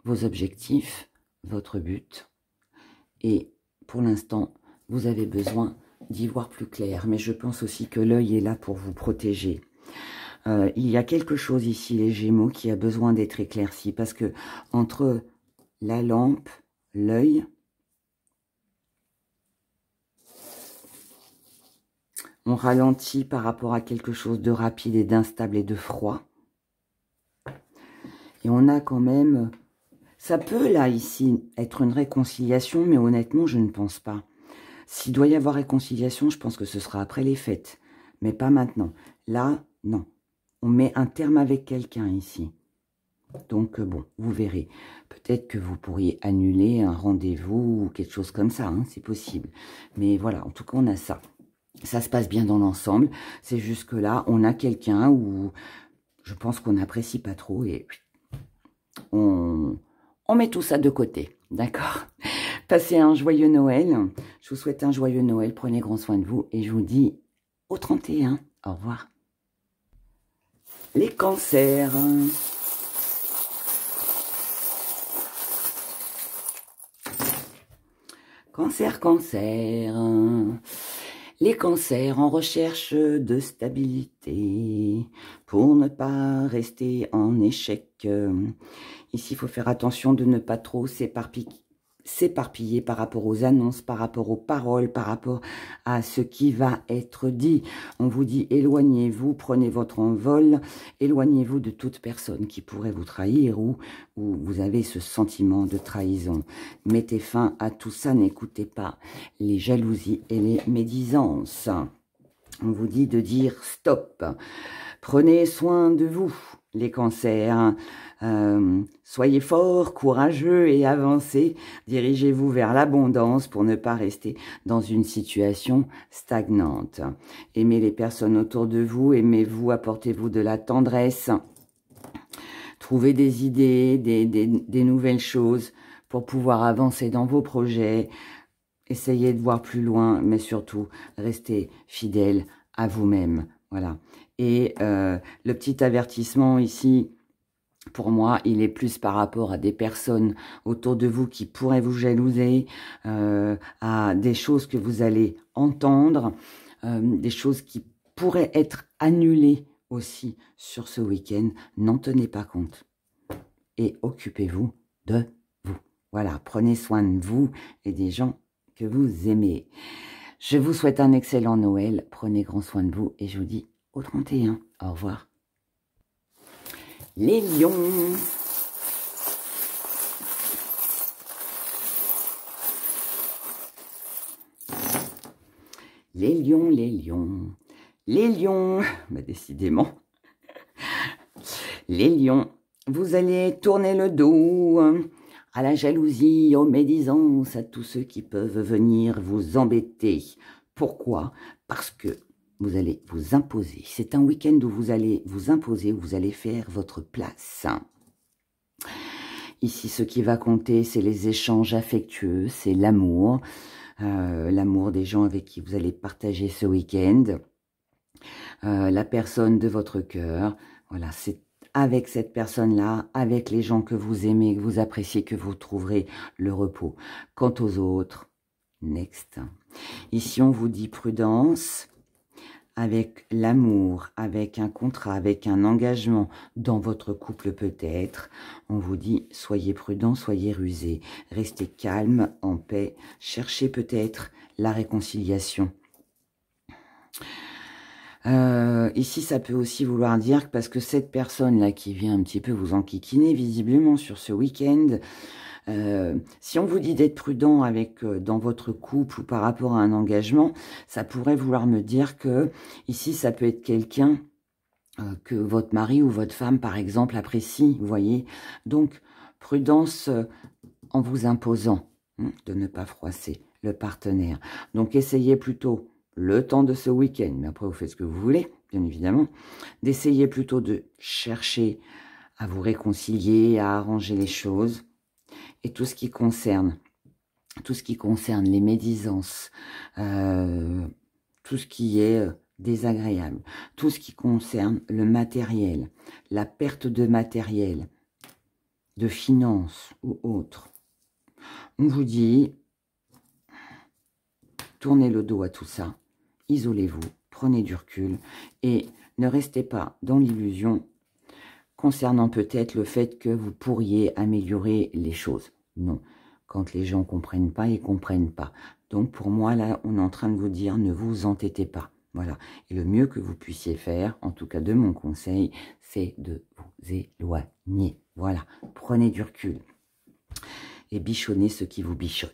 vos objectifs, votre but, et pour l'instant, vous avez besoin d'y voir plus clair, mais je pense aussi que l'œil est là pour vous protéger. Il y a quelque chose ici, les Gémeaux, qui a besoin d'être éclairci, parce que entre la lampe, l'œil, on ralentit par rapport à quelque chose de rapide et d'instable et de froid. Et on a quand même... Ça peut, là, ici, être une réconciliation, mais honnêtement, je ne pense pas. S'il doit y avoir réconciliation, je pense que ce sera après les fêtes, mais pas maintenant. Là, non. On met un terme avec quelqu'un ici. Donc, bon, vous verrez. Peut-être que vous pourriez annuler un rendez-vous ou quelque chose comme ça, hein, c'est possible. Mais voilà, en tout cas, on a ça. Ça se passe bien dans l'ensemble. C'est juste que là, on a quelqu'un où je pense qu'on n'apprécie pas trop et on met tout ça de côté, d'accord? Passez un joyeux Noël. Je vous souhaite un joyeux Noël. Prenez grand soin de vous. Et je vous dis au 31. Au revoir. Les cancers. Cancer, cancer. Les cancers en recherche de stabilité pour ne pas rester en échec. Ici, il faut faire attention de ne pas trop s'éparpiller par rapport aux annonces, par rapport aux paroles, par rapport à ce qui va être dit. On vous dit éloignez-vous, prenez votre envol, éloignez-vous de toute personne qui pourrait vous trahir ou vous avez ce sentiment de trahison. Mettez fin à tout ça, n'écoutez pas les jalousies et les médisances. On vous dit de dire stop. Prenez soin de vous, les cancers. Soyez forts, courageux et avancez. Dirigez-vous vers l'abondance pour ne pas rester dans une situation stagnante. Aimez les personnes autour de vous, aimez-vous, apportez-vous de la tendresse. Trouvez des idées, des nouvelles choses pour pouvoir avancer dans vos projets. Essayez de voir plus loin, mais surtout, restez fidèle à vous-même. Voilà. Et le petit avertissement ici, pour moi, il est plus par rapport à des personnes autour de vous qui pourraient vous jalouser, à des choses que vous allez entendre, des choses qui pourraient être annulées aussi sur ce week-end. N'en tenez pas compte. Et occupez-vous de vous. Voilà, prenez soin de vous et des gens que vous aimez. Je vous souhaite un excellent Noël. Prenez grand soin de vous et je vous dis au 31. Au revoir. Les lions. Les lions, les lions, les lions, bah décidément, les lions, vous allez tourner le dos à la jalousie, aux médisances, à tous ceux qui peuvent venir vous embêter. Pourquoi? Parce que vous allez vous imposer. C'est un week-end où vous allez vous imposer, où vous allez faire votre place. Ici, ce qui va compter, c'est les échanges affectueux, c'est l'amour. L'amour des gens avec qui vous allez partager ce week-end. La personne de votre cœur. Voilà, c'est avec cette personne-là, avec les gens que vous aimez, que vous appréciez, que vous trouverez le repos. Quant aux autres, next. Ici, on vous dit prudence. Avec l'amour, avec un contrat, avec un engagement dans votre couple peut-être, on vous dit soyez prudent, soyez rusé, restez calme, en paix, cherchez peut-être la réconciliation. Ici, ça peut aussi vouloir dire que parce que cette personne-là qui vient un petit peu vous enquiquiner visiblement sur ce week-end, si on vous dit d'être prudent avec dans votre couple ou par rapport à un engagement, ça pourrait vouloir me dire que ici ça peut être quelqu'un que votre mari ou votre femme par exemple apprécie, vous voyez. Donc prudence en vous imposant de ne pas froisser le partenaire. Donc essayez plutôt le temps de ce week-end, mais après vous faites ce que vous voulez, bien évidemment, d'essayer plutôt de chercher à vous réconcilier, à arranger les choses. Et tout ce qui concerne les médisances, tout ce qui est désagréable, tout ce qui concerne le matériel, la perte de matériel, de finances ou autre, on vous dit, tournez le dos à tout ça, isolez-vous, prenez du recul et ne restez pas dans l'illusion concernant peut-être le fait que vous pourriez améliorer les choses. Non, quand les gens comprennent pas, ils comprennent pas. Donc pour moi, là, on est en train de vous dire, ne vous entêtez pas. Voilà. Et le mieux que vous puissiez faire, en tout cas de mon conseil, c'est de vous éloigner. Voilà, prenez du recul. Et bichonnez ce qui vous bichonne.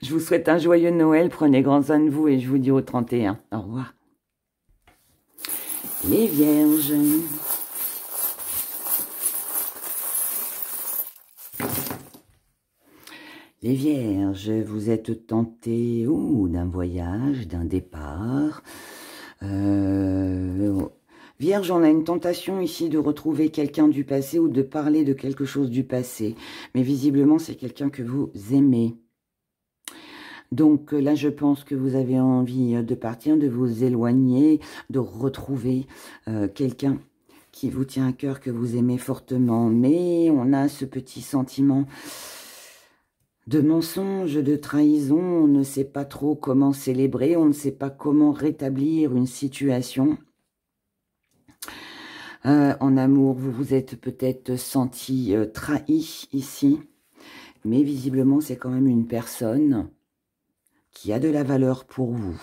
Je vous souhaite un joyeux Noël, prenez grand soin de vous et je vous dis au 31. Au revoir. Les Vierges. Les Vierges, vous êtes tentés d'un voyage, d'un départ. Vierge, on a une tentation ici de retrouver quelqu'un du passé ou de parler de quelque chose du passé. Mais visiblement, c'est quelqu'un que vous aimez. Donc là, je pense que vous avez envie de partir, de vous éloigner, de retrouver quelqu'un qui vous tient à cœur, que vous aimez fortement. Mais on a ce petit sentiment de mensonge, de trahison, on ne sait pas trop comment célébrer, on ne sait pas comment rétablir une situation. En amour, vous vous êtes peut-être senti trahi ici, mais visiblement c'est quand même une personne qui a de la valeur pour vous.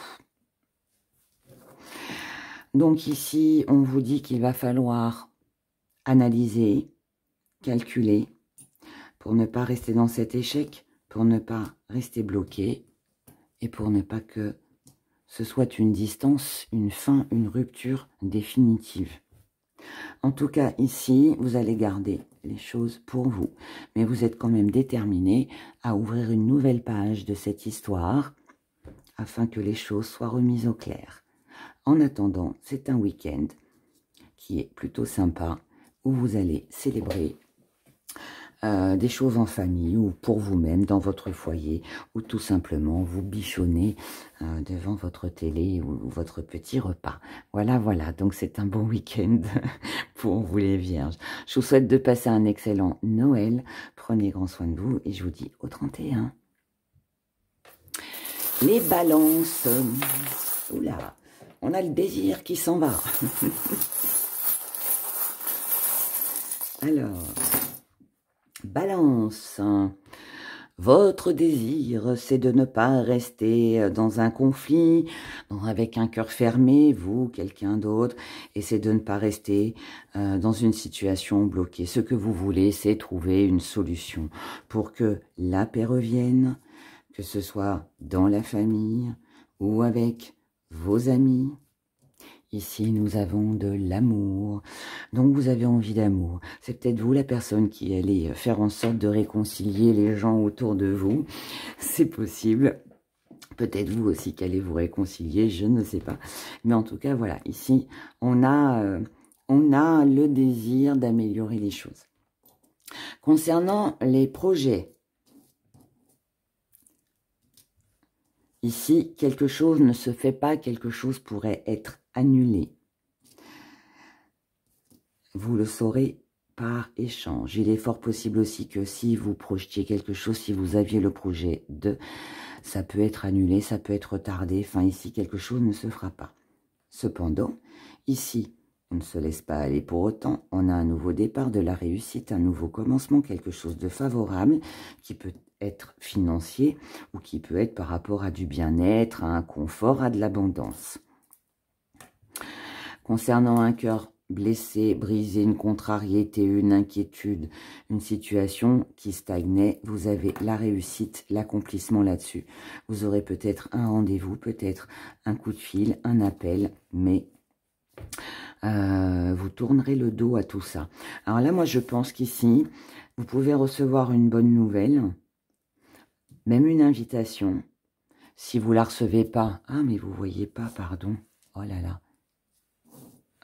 Donc ici, on vous dit qu'il va falloir analyser, calculer, pour ne pas rester dans cet échec, pour ne pas rester bloqué et pour ne pas que ce soit une distance, une fin, une rupture définitive. En tout cas, ici, vous allez garder les choses pour vous. Mais vous êtes quand même déterminé à ouvrir une nouvelle page de cette histoire afin que les choses soient remises au clair. En attendant, c'est un week-end qui est plutôt sympa où vous allez célébrer des choses en famille ou pour vous-même dans votre foyer ou tout simplement vous bichonnez devant votre télé ou votre petit repas. Voilà, voilà, donc c'est un bon week-end pour vous les Vierges. Je vous souhaite de passer un excellent Noël. Prenez grand soin de vous et je vous dis au 31. Les balances. Oula, on a le désir qui s'en va. Alors... Balance, votre désir, c'est de ne pas rester dans un conflit, avec un cœur fermé, vous, quelqu'un d'autre, et c'est de ne pas rester dans une situation bloquée. Ce que vous voulez, c'est trouver une solution pour que la paix revienne, que ce soit dans la famille ou avec vos amis. Ici, nous avons de l'amour. Donc, vous avez envie d'amour. C'est peut-être vous la personne qui allez faire en sorte de réconcilier les gens autour de vous. C'est possible. Peut-être vous aussi qui allez vous réconcilier, je ne sais pas. Mais en tout cas, voilà. Ici, on a le désir d'améliorer les choses. Concernant les projets, ici, quelque chose ne se fait pas, quelque chose pourrait être annulé. Vous le saurez par échange. Il est fort possible aussi que si vous projetiez quelque chose, si vous aviez le projet de, ça peut être annulé, ça peut être retardé. Enfin, ici, quelque chose ne se fera pas. Cependant, ici, on ne se laisse pas aller pour autant. On a un nouveau départ, de la réussite, un nouveau commencement, quelque chose de favorable qui peut être financier ou qui peut être par rapport à du bien-être, à un confort, à de l'abondance. Concernant un cœur blessé, brisé, une contrariété, une inquiétude, une situation qui stagnait, vous avez la réussite, l'accomplissement là-dessus. Vous aurez peut-être un rendez-vous, peut-être un coup de fil, un appel, mais vous tournerez le dos à tout ça. Alors là, moi, je pense qu'ici, vous pouvez recevoir une bonne nouvelle, même une invitation. Si vous la recevez pas, ah, mais vous voyez pas, pardon, oh là là,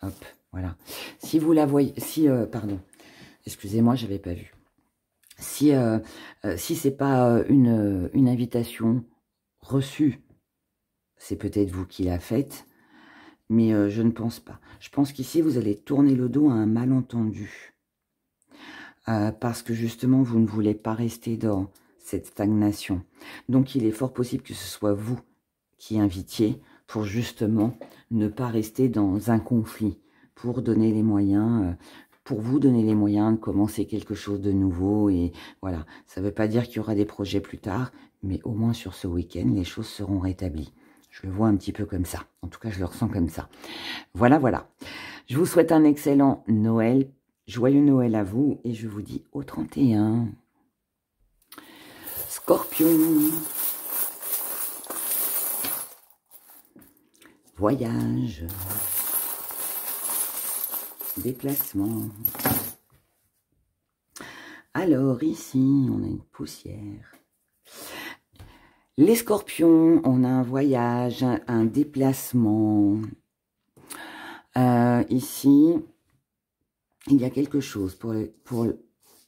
hop, voilà. Si vous la voyez, pardon, excusez-moi, j'avais pas vu. Si c'est pas une invitation reçue, c'est peut-être vous qui la faites, mais je ne pense pas. Je pense qu'ici, vous allez tourner le dos à un malentendu. Parce que justement, vous ne voulez pas rester dans cette stagnation. Donc, il est fort possible que ce soit vous qui invitiez pour justement ne pas rester dans un conflit, pour donner les moyens, pour vous donner les moyens de commencer quelque chose de nouveau. Et voilà, ça ne veut pas dire qu'il y aura des projets plus tard, mais au moins sur ce week-end, les choses seront rétablies. Je le vois un petit peu comme ça. En tout cas, je le ressens comme ça. Voilà, voilà. Je vous souhaite un excellent Noël. Joyeux Noël à vous. Et je vous dis au 31. Scorpion. Voyage. Déplacement. Alors, ici, on a une poussière. Les scorpions, on a un voyage, un déplacement. Ici, il y a quelque chose pour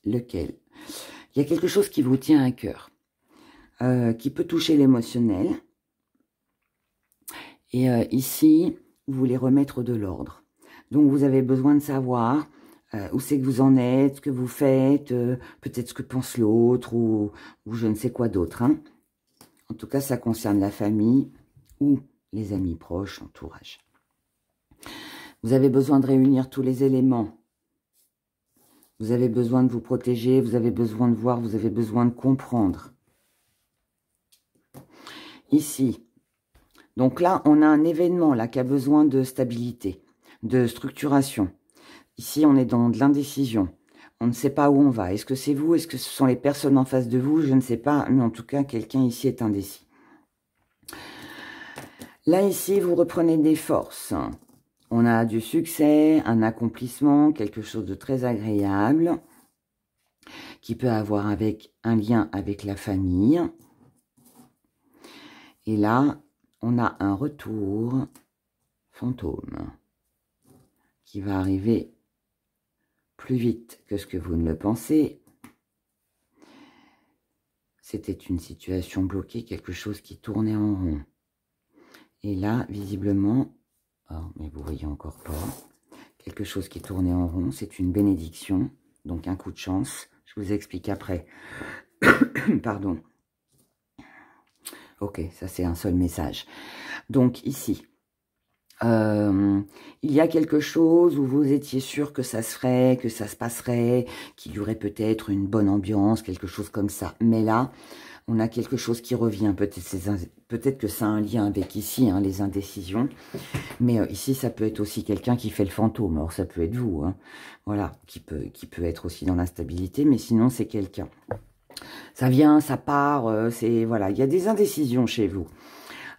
lequel il y a quelque chose qui vous tient à cœur, qui peut toucher l'émotionnel. Et ici, vous voulez remettre de l'ordre. Donc, vous avez besoin de savoir où c'est que vous en êtes, ce que vous faites, peut-être ce que pense l'autre ou je ne sais quoi d'autre, hein. En tout cas, ça concerne la famille ou les amis proches, entourage. Vous avez besoin de réunir tous les éléments. Vous avez besoin de vous protéger, vous avez besoin de voir, vous avez besoin de comprendre. Ici, donc là, on a un événement là qui a besoin de stabilité, de structuration. Ici, on est dans de l'indécision. On ne sait pas où on va. Est-ce que c'est vous? Est-ce que ce sont les personnes en face de vous? Je ne sais pas. Mais en tout cas, quelqu'un ici est indécis. Là, ici, vous reprenez des forces. On a du succès, un accomplissement, quelque chose de très agréable qui peut avoir un lien avec la famille. Et là, on a un retour fantôme qui va arriver plus vite que ce que vous ne le pensez. C'était une situation bloquée, quelque chose qui tournait en rond. Et là, visiblement, oh, mais vous voyez encore pas, quelque chose qui tournait en rond, c'est une bénédiction, donc un coup de chance. Je vous explique après. Pardon. Ok, ça c'est un seul message. Donc ici, il y a quelque chose où vous étiez sûr que ça se ferait, que ça se passerait, qu'il y aurait peut-être une bonne ambiance, quelque chose comme ça. Mais là, on a quelque chose qui revient. Peut-être que ça a un lien avec ici, hein, les indécisions. Mais ici, ça peut être aussi quelqu'un qui fait le fantôme. Alors, ça peut être vous, hein, voilà, qui peut être aussi dans l'instabilité. Mais sinon, c'est quelqu'un. Ça vient, ça part, c'est voilà, il y a des indécisions chez vous.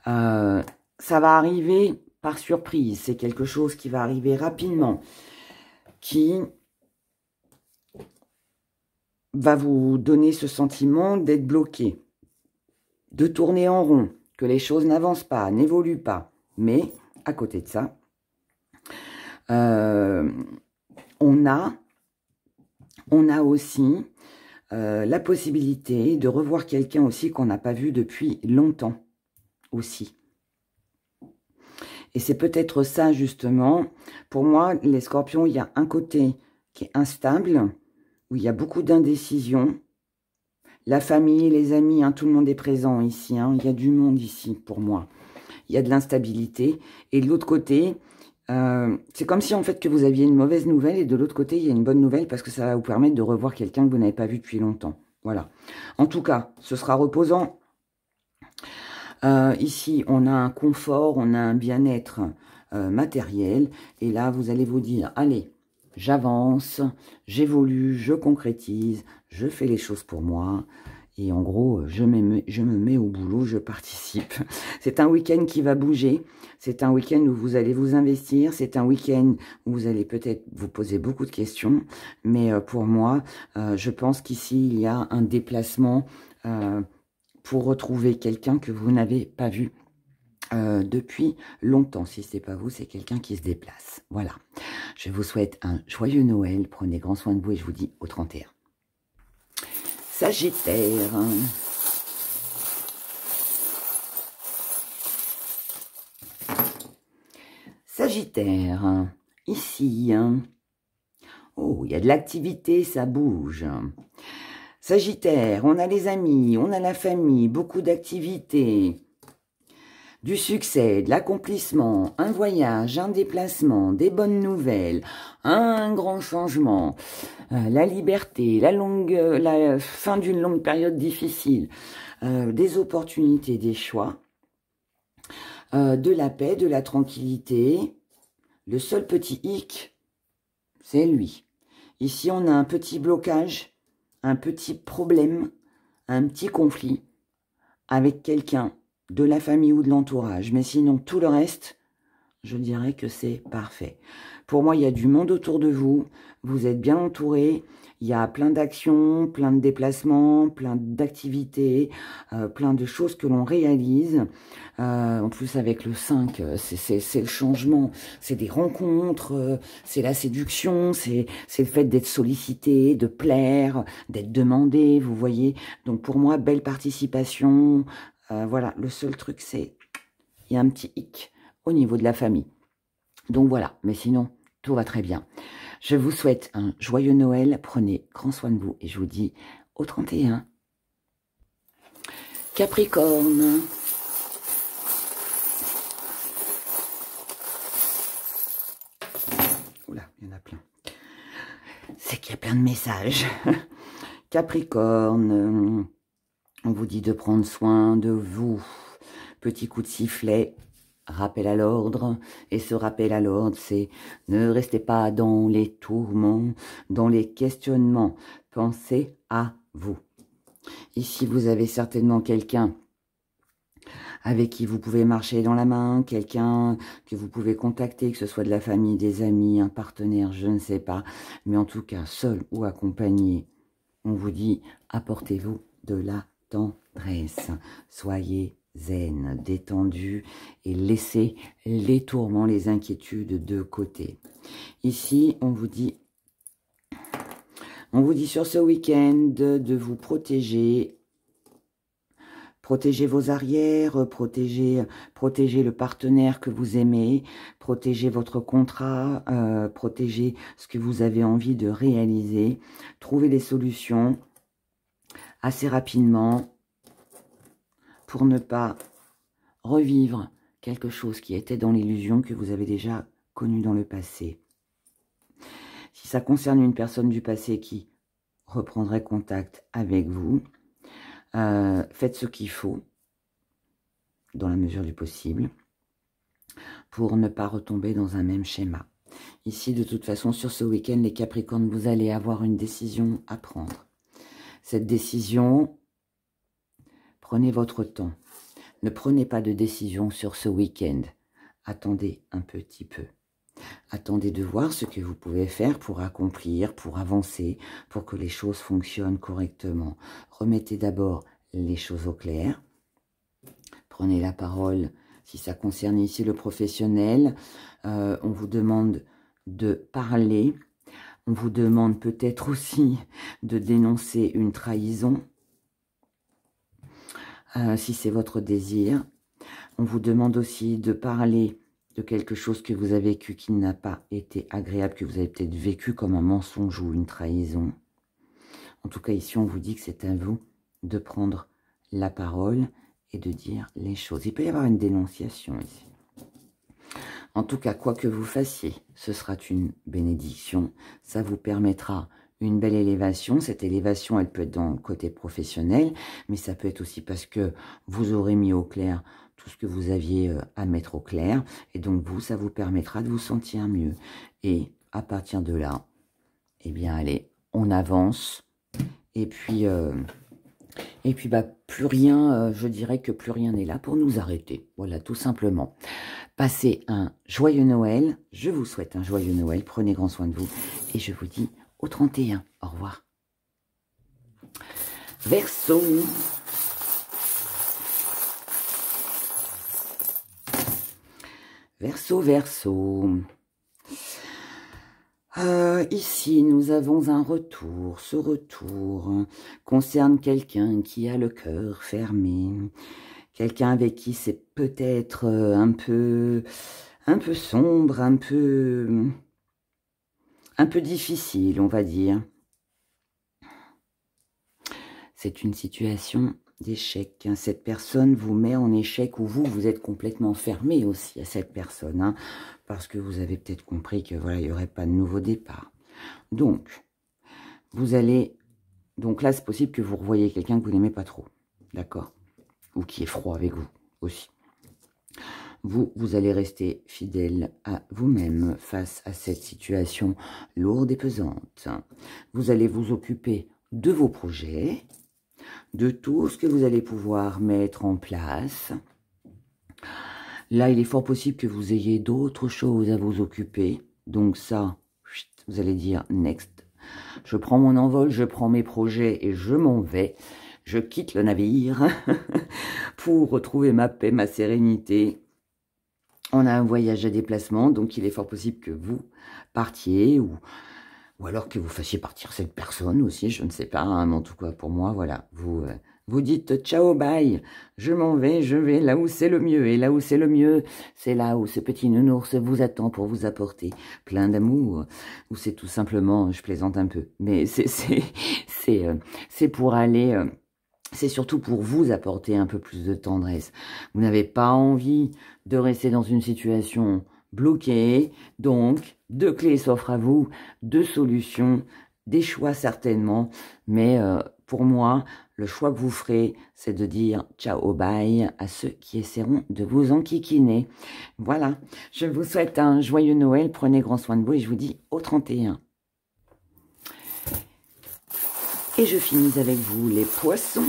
Ça va arriver par surprise. C'est quelque chose qui va arriver rapidement, qui va vous donner ce sentiment d'être bloqué, de tourner en rond, que les choses n'avancent pas, n'évoluent pas. Mais, à côté de ça, on a aussi la possibilité de revoir quelqu'un aussi qu'on n'a pas vu depuis longtemps aussi. Et c'est peut-être ça, justement. Pour moi, les scorpions, il y a un côté qui est instable, où il y a beaucoup d'indécision. La famille, les amis, hein, tout le monde est présent ici. Hein, il y a du monde ici, pour moi. Il y a de l'instabilité. Et de l'autre côté, c'est comme si, en fait, que vous aviez une mauvaise nouvelle. Et de l'autre côté, il y a une bonne nouvelle parce que ça va vous permettre de revoir quelqu'un que vous n'avez pas vu depuis longtemps. Voilà. En tout cas, ce sera reposant. Ici, on a un confort, on a un bien-être matériel. Et là, vous allez vous dire, allez, j'avance, j'évolue, je concrétise, je fais les choses pour moi. Et en gros, je me mets au boulot, je participe. C'est un week-end qui va bouger. C'est un week-end où vous allez vous investir. C'est un week-end où vous allez peut-être vous poser beaucoup de questions. Mais pour moi, je pense qu'ici, il y a un déplacement pour retrouver quelqu'un que vous n'avez pas vu depuis longtemps. Si ce n'est pas vous, c'est quelqu'un qui se déplace. Voilà. Je vous souhaite un joyeux Noël. Prenez grand soin de vous et je vous dis au 31. Sagittaire. Sagittaire. Ici. Oh, il y a de l'activité, ça bouge. Sagittaire, on a les amis, on a la famille, beaucoup d'activités, du succès, de l'accomplissement, un voyage, un déplacement, des bonnes nouvelles, un grand changement, la liberté, la fin d'une longue période difficile, des opportunités, des choix, de la paix, de la tranquillité. Le seul petit hic, c'est lui. Ici, on a un petit blocage, un petit problème, un petit conflit avec quelqu'un de la famille ou de l'entourage. Mais sinon, tout le reste, je dirais que c'est parfait. Pour moi, il y a du monde autour de vous. Vous êtes bien entouré. Il y a plein d'actions, plein de déplacements, plein d'activités, plein de choses que l'on réalise. En plus, avec le 5, c'est le changement, c'est des rencontres, c'est la séduction, c'est le fait d'être sollicité, de plaire, d'être demandé, vous voyez. Donc pour moi, belle participation. Voilà, le seul truc, c'est il y a un petit hic au niveau de la famille. Donc voilà, mais sinon, tout va très bien. Je vous souhaite un joyeux Noël, prenez grand soin de vous et je vous dis au 31. Capricorne. Oula, il y en a plein. C'est qu'il y a plein de messages. Capricorne, on vous dit de prendre soin de vous. Petit coup de sifflet. Rappel à l'ordre, et ce rappel à l'ordre, c'est ne restez pas dans les tourments, dans les questionnements, pensez à vous. Ici, vous avez certainement quelqu'un avec qui vous pouvez marcher dans la main, quelqu'un que vous pouvez contacter, que ce soit de la famille, des amis, un partenaire, je ne sais pas, mais en tout cas, seul ou accompagné, on vous dit, apportez-vous de la tendresse, soyez zen, détendu et laissez les tourments, les inquiétudes de côté. Ici, on vous dit sur ce week-end de vous protéger. Protégez vos arrières, protégez le partenaire que vous aimez, protégez votre contrat, protégez ce que vous avez envie de réaliser. Trouvez des solutions assez rapidement pour ne pas revivre quelque chose qui était dans l'illusion que vous avez déjà connu dans le passé. Si ça concerne une personne du passé qui reprendrait contact avec vous, faites ce qu'il faut, dans la mesure du possible, pour ne pas retomber dans un même schéma. Ici, de toute façon, sur ce week-end, les Capricornes, vous allez avoir une décision à prendre. Cette décision, prenez votre temps. Ne prenez pas de décision sur ce week-end. Attendez un petit peu. Attendez de voir ce que vous pouvez faire pour accomplir, pour avancer, pour que les choses fonctionnent correctement. Remettez d'abord les choses au clair. Prenez la parole si ça concerne ici le professionnel. On vous demande de parler. On vous demande peut-être aussi de dénoncer une trahison, si c'est votre désir. On vous demande aussi de parler de quelque chose que vous avez vécu qui n'a pas été agréable, que vous avez peut-être vécu comme un mensonge ou une trahison. En tout cas, ici, on vous dit que c'est à vous de prendre la parole et de dire les choses. Il peut y avoir une dénonciation ici. En tout cas, quoi que vous fassiez, ce sera une bénédiction. Ça vous permettra une belle élévation. Cette élévation, elle peut être dans le côté professionnel, mais ça peut être aussi parce que vous aurez mis au clair tout ce que vous aviez à mettre au clair. Et donc, vous, ça vous permettra de vous sentir mieux. Et à partir de là, eh bien, allez, on avance. Et puis bah, plus rien, je dirais que plus rien n'est là pour nous arrêter. Voilà, tout simplement. Passez un joyeux Noël. Je vous souhaite un joyeux Noël. Prenez grand soin de vous. Et je vous dis au 31. Au revoir. Verseau. Verseau, Verseau. Ici, nous avons un retour. Ce retour concerne quelqu'un qui a le cœur fermé. Quelqu'un avec qui c'est peut-être un peu sombre, un peu difficile, on va dire. C'est une situation d'échec. Cette personne vous met en échec ou vous êtes complètement fermé aussi à cette personne, hein, parce que vous avez peut-être compris que voilà, il n'y aurait pas de nouveau départ. Donc, vous allez... Donc là, c'est possible que vous revoyez quelqu'un que vous n'aimez pas trop, d'accord? Ou qui est froid avec vous aussi. Vous allez rester fidèle à vous-même face à cette situation lourde et pesante. Vous allez vous occuper de vos projets, de tout ce que vous allez pouvoir mettre en place. Là, il est fort possible que vous ayez d'autres choses à vous occuper. Donc ça, vous allez dire « next ». Je prends mon envol, je prends mes projets et je m'en vais. Je quitte le navire pour retrouver ma paix, ma sérénité. On a un voyage à déplacement, donc il est fort possible que vous partiez ou alors que vous fassiez partir cette personne aussi, je ne sais pas, hein, mais en tout cas pour moi, voilà, vous dites ciao, bye, je m'en vais, je vais là où c'est le mieux, et là où c'est le mieux, c'est là où ce petit nounours vous attend pour vous apporter plein d'amour, ou c'est tout simplement, je plaisante un peu, mais c'est pour aller... c'est surtout pour vous apporter un peu plus de tendresse. Vous n'avez pas envie de rester dans une situation bloquée. Donc, 2 clés s'offrent à vous, 2 solutions, des choix certainement. Mais pour moi, le choix que vous ferez, c'est de dire ciao, bye à ceux qui essaieront de vous enquiquiner. Voilà, je vous souhaite un joyeux Noël. Prenez grand soin de vous et je vous dis au 31. Et je finis avec vous, les poissons.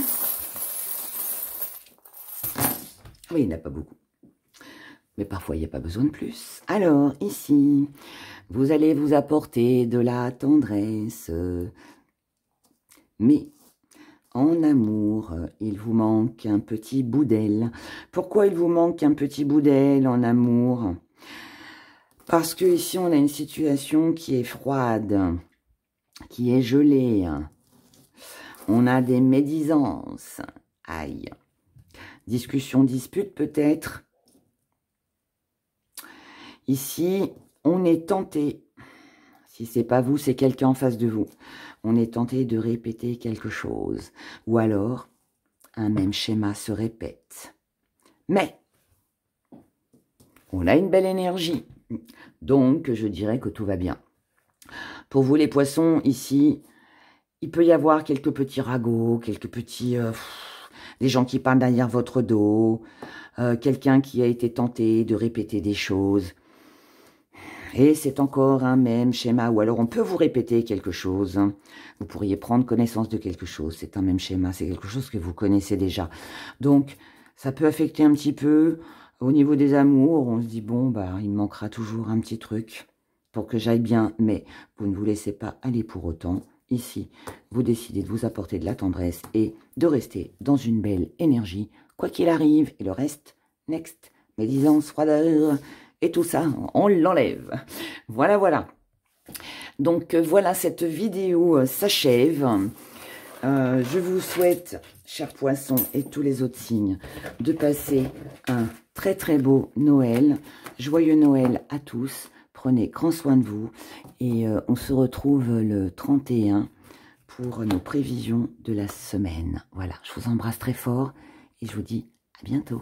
Oui, il n'y en a pas beaucoup. Mais parfois, il n'y a pas besoin de plus. Alors, ici, vous allez vous apporter de la tendresse. Mais, en amour, il vous manque un petit bout d'aile. Pourquoi il vous manque un petit bout d'aile en amour? Parce que ici, on a une situation qui est froide, qui est gelée. On a des médisances. Aïe. Discussion, dispute peut-être. Ici, on est tenté. Si c'est pas vous, c'est quelqu'un en face de vous. On est tenté de répéter quelque chose. Ou alors, un même schéma se répète. Mais, on a une belle énergie. Donc, je dirais que tout va bien. Pour vous les poissons, ici, il peut y avoir quelques petits ragots, quelques petits... des gens qui parlent derrière votre dos, quelqu'un qui a été tenté de répéter des choses. Et c'est encore un même schéma, ou alors on peut vous répéter quelque chose. Vous pourriez prendre connaissance de quelque chose, c'est un même schéma, c'est quelque chose que vous connaissez déjà. Donc, Ça peut affecter un petit peu au niveau des amours. On se dit, bon, bah, il me manquera toujours un petit truc pour que j'aille bien. Mais vous ne vous laissez pas aller pour autant. Ici, vous décidez de vous apporter de la tendresse et de rester dans une belle énergie, quoi qu'il arrive. Et le reste, next, médisance, froideur et tout ça, on l'enlève. Voilà, voilà. Donc, voilà, cette vidéo s'achève. Je vous souhaite, chers poissons et tous les autres signes, de passer un très très beau Noël. Joyeux Noël à tous. Prenez grand soin de vous. Et on se retrouve le 31 pour nos prévisions de la semaine. Voilà, je vous embrasse très fort et je vous dis à bientôt.